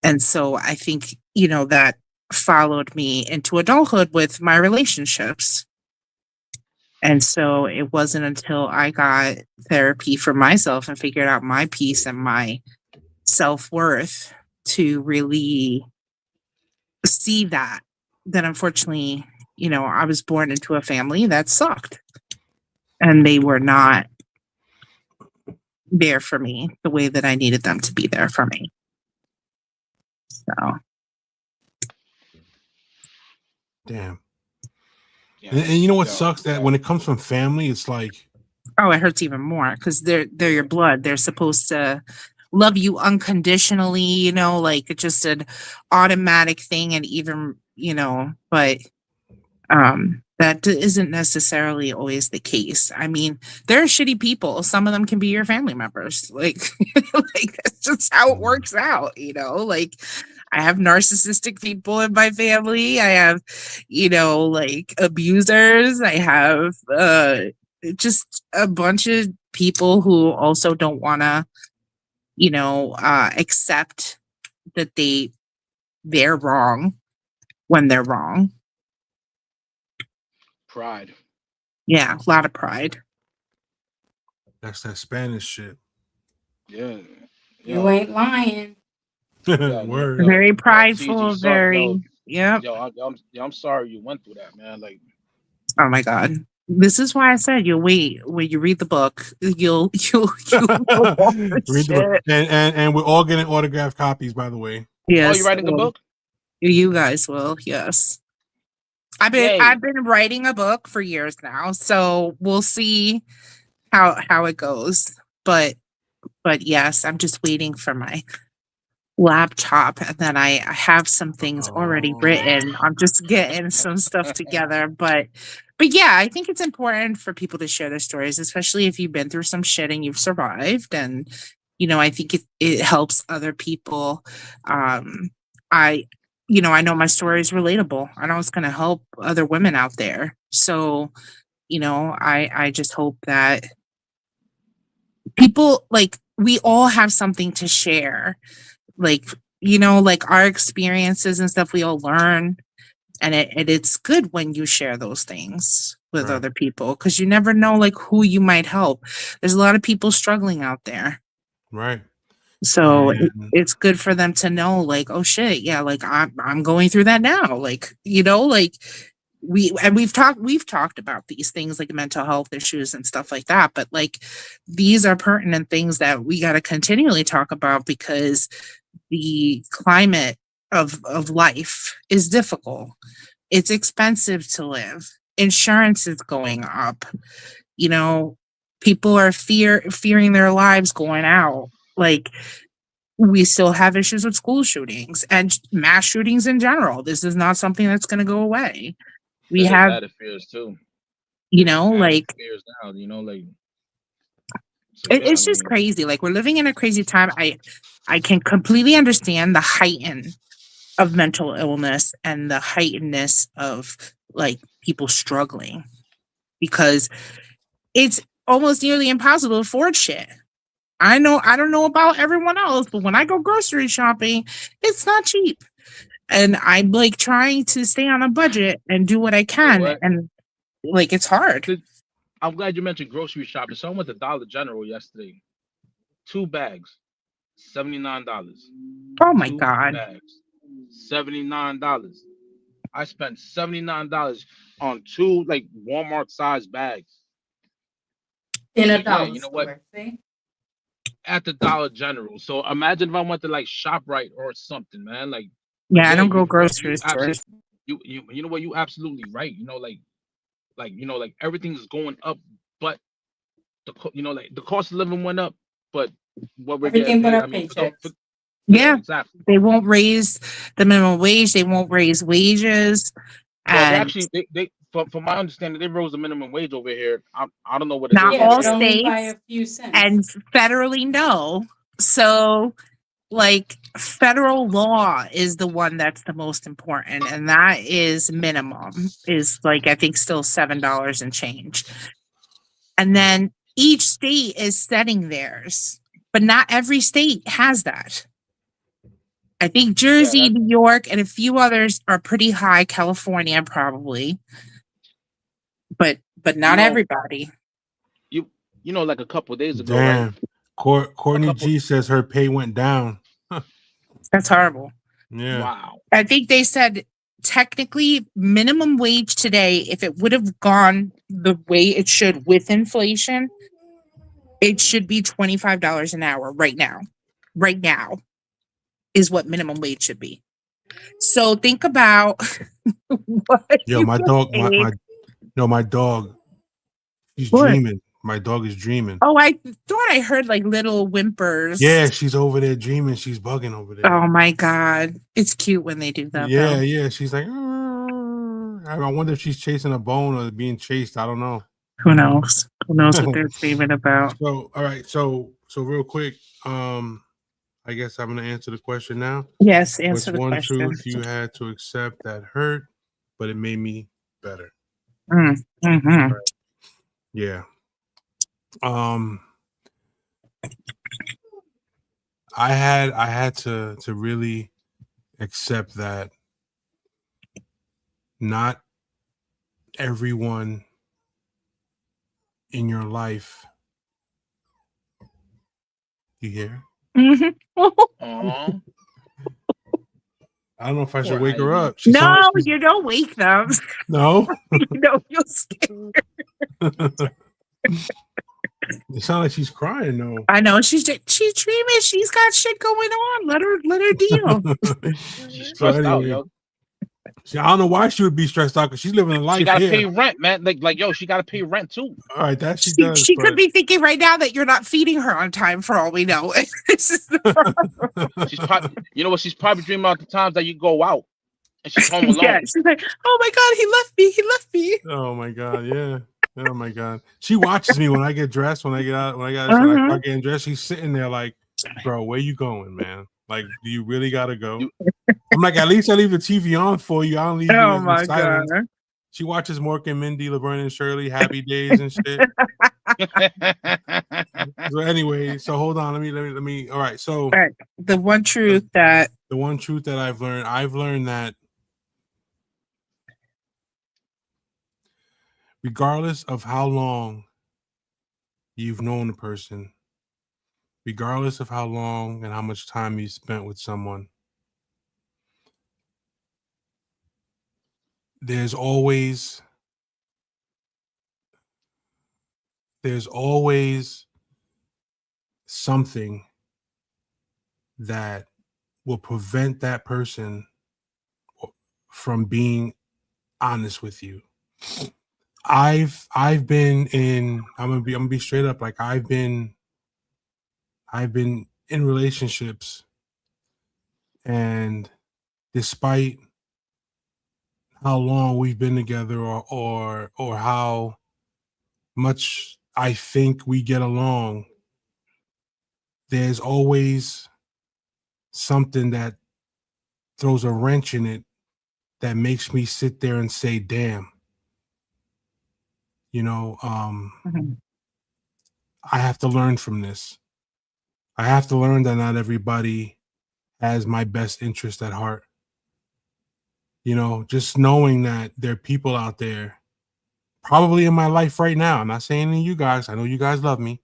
And so I think, that followed me into adulthood with my relationships. And so it wasn't until I got therapy for myself and figured out my peace and my self-worth to really see that unfortunately, I was born into a family that sucked and they were not there for me the way that I needed them to be there for me. So, Damn. Yeah. And you know what Yo, sucks? That when it comes from family, it's like, oh, it hurts even more because they're your blood. They're supposed to love you unconditionally, like it's just an automatic thing. And even, but that isn't necessarily always the case. I mean, there are shitty people. Some of them can be your family members. Like, like that's just how it works out, like I have narcissistic people in my family. I have, like abusers. I have just a bunch of people who also don't want to, accept that they're wrong when they're wrong. pride. Yeah, a lot of pride. that's that Spanish shit. Yeah. You ain't lying. Word. Very TG, prideful, sorry, yep. I'm sorry you went through that, man. Like, Oh my God. This is why I said you'll wait when you read the book. You'll know all the Read the book. shit. And we're all getting autographed copies, by the way. oh, Yes, you writing a book? you guys will. Yes, I've Yay. been writing a book for years now, so we'll see how it goes. But yes, I'm just waiting for my laptop, and then I have some things already written. I'm just getting some stuff together, but yeah, I think it's important for people to share their stories, especially if you've been through some shit and you've survived. And I think it helps other people. I I know my story is relatable. I know it's going to help other women out there. So I just hope that people, like, we all have something to share, like like our experiences and stuff we all learn, and it's good when you share those things with Right. other people, because you never know like who you might help. There's a lot of people struggling out there, Right. so And it's good for them to know, like, oh shit, yeah, like I'm going through that now, like like we've talked about these things like mental health issues and stuff like that, but like these are pertinent things that we got to continually talk about, because the climate of life is difficult. It's expensive to live. Insurance is going up. People are fearing their lives going out. Like, we still have issues with school shootings and mass shootings in general. This is not something that's going to go away. We There's have, added fears too. Added like, fears now, like, so it's just crazy. Like, we're living in a crazy time. I can completely understand the heighten of mental illness and the heightenedness of like people struggling, because it's almost nearly impossible to afford shit. I don't know about everyone else, but when I go grocery shopping, it's not cheap. And I'm like trying to stay on a budget and do what I can. what? And like, it's hard. I'm glad you mentioned grocery shopping. So I went to Dollar General yesterday. 2 bags, $79. Oh my 2 God. bags, $79. I spent $79 on 2 like Walmart sized bags. In So a yeah, dollar you know what? store, see? At the Dollar General. So imagine if I went to like ShopRite or something, man. Like, Yeah, I yeah, don't go you grocery absolutely stores. you know what? You absolutely right. Like everything's going up, but like the cost of living went up, but what we're getting Everything but paid. our I mean, paychecks. yeah, Yeah, exactly. they won't raise the minimum wage. They won't raise wages. Well, they And actually they from my understanding they rose the minimum wage over here. I don't know what it not is Yeah, over all but there. only by states a few cents. and federally no. So like federal law is the one that's the most important, and that is minimum is like I think still $7 and change. And then each state is setting theirs, but not every state has that. I think Yeah, Jersey, New York, and a few others are pretty high. California probably, but but not know, everybody. you know, like a couple days ago, right? Damn. Courtney couple- G says her pay went down. That's horrible. Yeah. Wow. I think they said technically minimum wage today, if it would have gone the way it should with inflation, it should be $25 an hour right now. Right now is what minimum wage should be. So think about what Yo, you my get dog, paid. my dog, he's What? dreaming. My dog is dreaming. Oh, I thought I heard like little whimpers. Yeah, she's over there dreaming. She's bugging over there. Oh my God. It's cute when they do that Yeah, though. yeah. She's like, I wonder if she's chasing a bone or being chased. I don't know. Who knows? Who knows what they're dreaming about? So, all right. So real quick, I guess I'm gonna answer the question now. Yes, What's answer the one question. truth you had to accept that hurt, but it made me better? Mm-hmm. Yeah. I had to really accept that not everyone in your life, you hear? Mm-hmm. Aw. I don't know if I should Poor wake her Ivy. up. She sound No, like she's- you don't wake them. no. No, you'll scare. It sounds like she's crying though. I know she's dreaming. She's got shit going on. Let her deal. She's So stressed out, anyway, yo. I don't know why she would be stressed out because she's living a life She gotta here. pay rent, man. Like, yo, she gotta pay rent too. All right, that she She, does. she but- could be thinking right now that you're not feeding her on time for all we know. This is the problem. She's probably, you know what? She's probably dreaming about the times that you go out and she's home alone. Yeah, she's like, oh my God, he left me. He left me. Oh my god, yeah. Oh my god. She watches me when I get dressed, when I get out, when I Uh-huh. start getting dressed. She's sitting there like, bro, where you going, man? Like, do you really gotta go? You- I'm like, at least I leave the TV on for you. I don't leave you Oh in my silence. God. She watches Mork and Mindy, Laverne and Shirley, Happy Days and shit. So anyway, so hold on, let me. All right, so All right. The one truth that the one truth that I've learned that regardless of how long you've known a person, regardless of how long and how much time you spent with someone, there's always something that will prevent that person from being honest with you. I've been in, I'm gonna be straight up, like I've been in relationships, and despite how long we've been together or how much I think we get along, there's always something that throws a wrench in it that makes me sit there and say, damn, you know, Mhm. I have to learn from this. I have to learn that not everybody has my best interest at heart. You know, just knowing that there are people out there probably in my life right now. I'm not saying to you guys, I know you guys love me.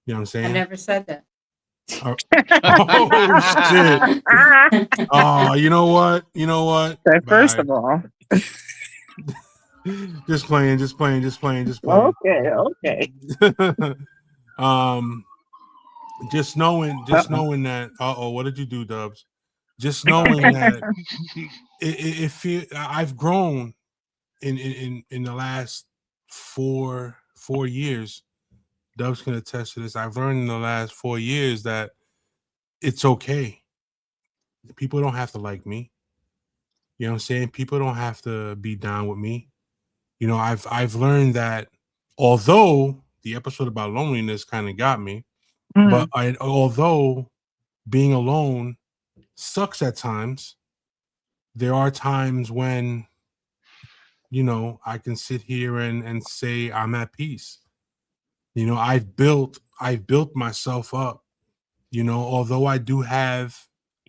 You know what I'm I saying? never said that. Oh, shit. Oh, you know what? So first Bye. of all, Just playing. okay. Just knowing that. What did you do, Dubs? Just knowing that it feel I've grown in the last four years. Dubs can attest to this. I've learned in the last 4 years that it's okay. People don't have to like me. You know what I'm saying? People don't have to be down with me. You know, I've learned that although the episode about loneliness kind of got me, but although being alone sucks at times, there are times when, you know, I can sit here and say I'm at peace. You know, I've built myself up. You know, although I do have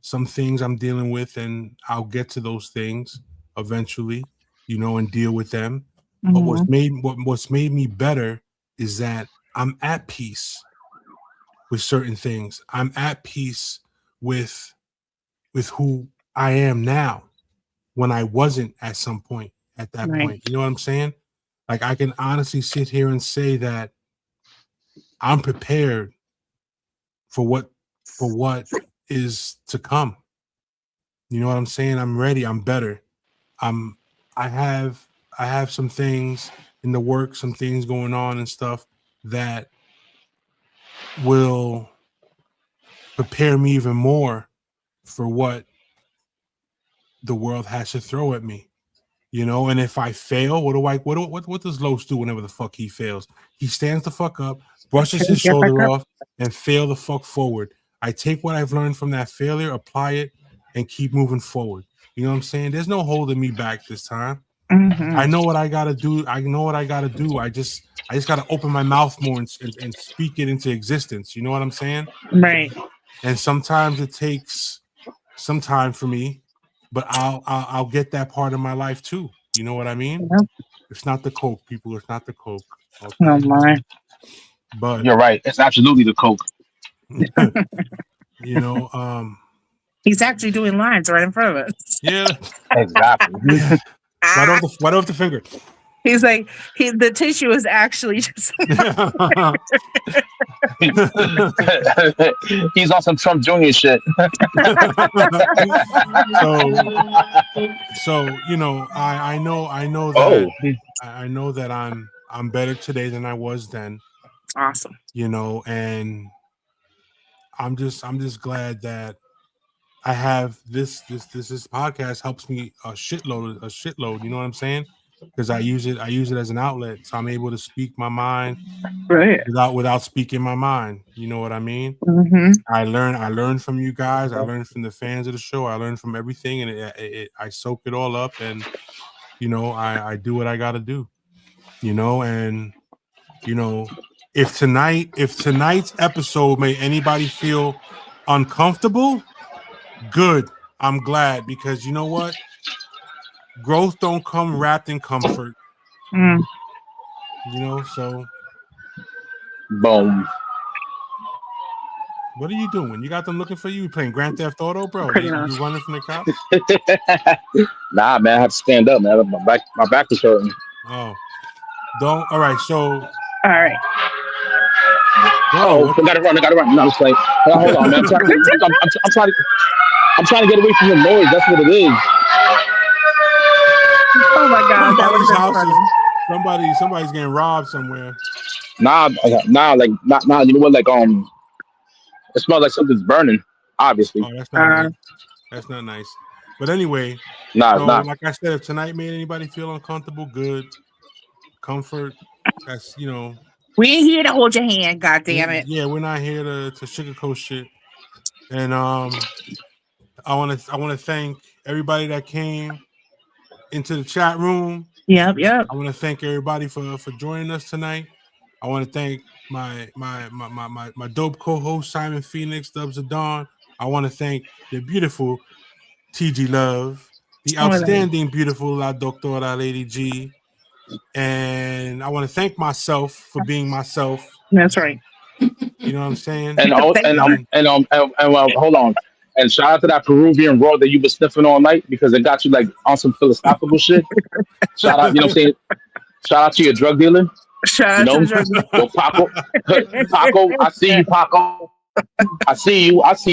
some things I'm dealing with, and I'll get to those things eventually, you know, and deal with them. But Mhm. what's made me better is that I'm at peace with certain things. I'm at peace with who I am now when I wasn't at some point at that Right. point. You know what I'm saying? Like I can honestly sit here and say that I'm prepared for what is to come. You know what I'm saying? I'm ready. I'm better. I'm I have I have some things in the work, some things going on and stuff that will prepare me even more for what the world has to throw at me. You know, and if I fail, what does Los do whenever the fuck he fails? He stands the fuck up, brushes his Get back shoulder up. off, and fail the fuck forward. I take what I've learned from that failure, apply it, and keep moving forward. You know what I'm saying? There's no holding me back this time. I Mhm. know what I gotta do. I know what I gotta do. I just gotta open my mouth more and speak it into existence. You know what I'm saying? Right. And sometimes it takes some time for me, but I'll get that part of my life too. You know what I mean? Yep. It's not the coke, people. It's not the coke. Oh Okay, my. but You're right. It's absolutely the coke. you know, He's actually doing lines right in front of us. yeah, Exactly. yeah. Ah. Right off the finger. He's like the tissue is actually just He's on some Trump Jr. shit. so you know, I know that Oh, I know that I'm better today than I was then. awesome. You know, and I'm just glad that I have this podcast helps me a shitload. You know what I'm saying? Because I use it as an outlet, so I'm able to speak my mind Right. without speaking my mind. You know what I mean? Mm-hmm. I learn from you guys. I learn from the fans of the show. I learn from everything, and I soak it all up, and you know I do what I got to do. You know, and you know if tonight's episode made anybody feel uncomfortable, good. I'm glad because you know what? Growth don't come wrapped in comfort. Mm, You know, so boom. what are you doing? You got them looking for you. You playing Grand Theft Auto, bro? pretty You much. running from the cops? Nah, man, I have to stand up, man. My back is hurting. Oh, don't. All right, so All right. bro, Oh, I gotta run. I gotta run. No, I'm just like, hold on, man. I'm trying to get away from the noise. That's what it is. Oh my god, that would have somebody's been house is funny. somebody's getting robbed somewhere. Like, nah. You know what? Like, it smells like something's burning. Obviously, Oh, that's not Uh, nice. That's not nice. But anyway, nah, it's so not. like I said, if tonight made anybody feel uncomfortable, good comfort. That's we ain't here to hold your hand. God damn it. yeah, we're not here to sugarcoat shit. And I want to thank everybody that came into the chat room. Yep. Yep. I want to thank everybody for joining us tonight. I want to thank my dope co-host Simon Phoenix, Dubs of Dawn. I want to thank the beautiful TG Love, the Oh, that- outstanding beautiful La Doctora Lady G, and I want to thank myself for being myself. That's right. You know what I'm saying? And Thank you. hold on. And shout out to that Peruvian raw that you been sniffing all night because it got you like on some philosophical shit. Shout out, you know what I'm saying? Shout out to your drug dealer. Shout You out to the know, drug. well, Paco, Paco, I see you, Paco. I see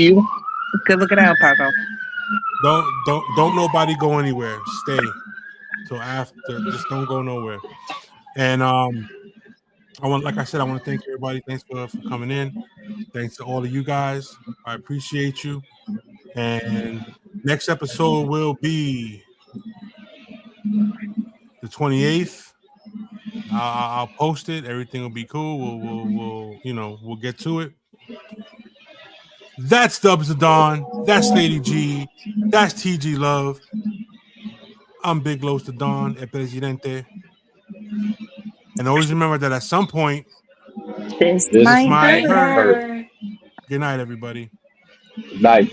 you. Good looking out, Paco. don't nobody go anywhere. Stay till after. Just don't go nowhere. And like I said, I want to thank everybody. Thanks for coming in. Thanks to all of you guys. I appreciate you. And next episode will be the 28th. I'll post it. Everything will be cool. We'll get to it. That's Dubs of Dawn. That's Lady G. That's TG Love. I'm Big Los the Dawn, El Presidente. And always remember that at some point, This This this might might hurt. hurt. Hurt. Good night, everybody. Like.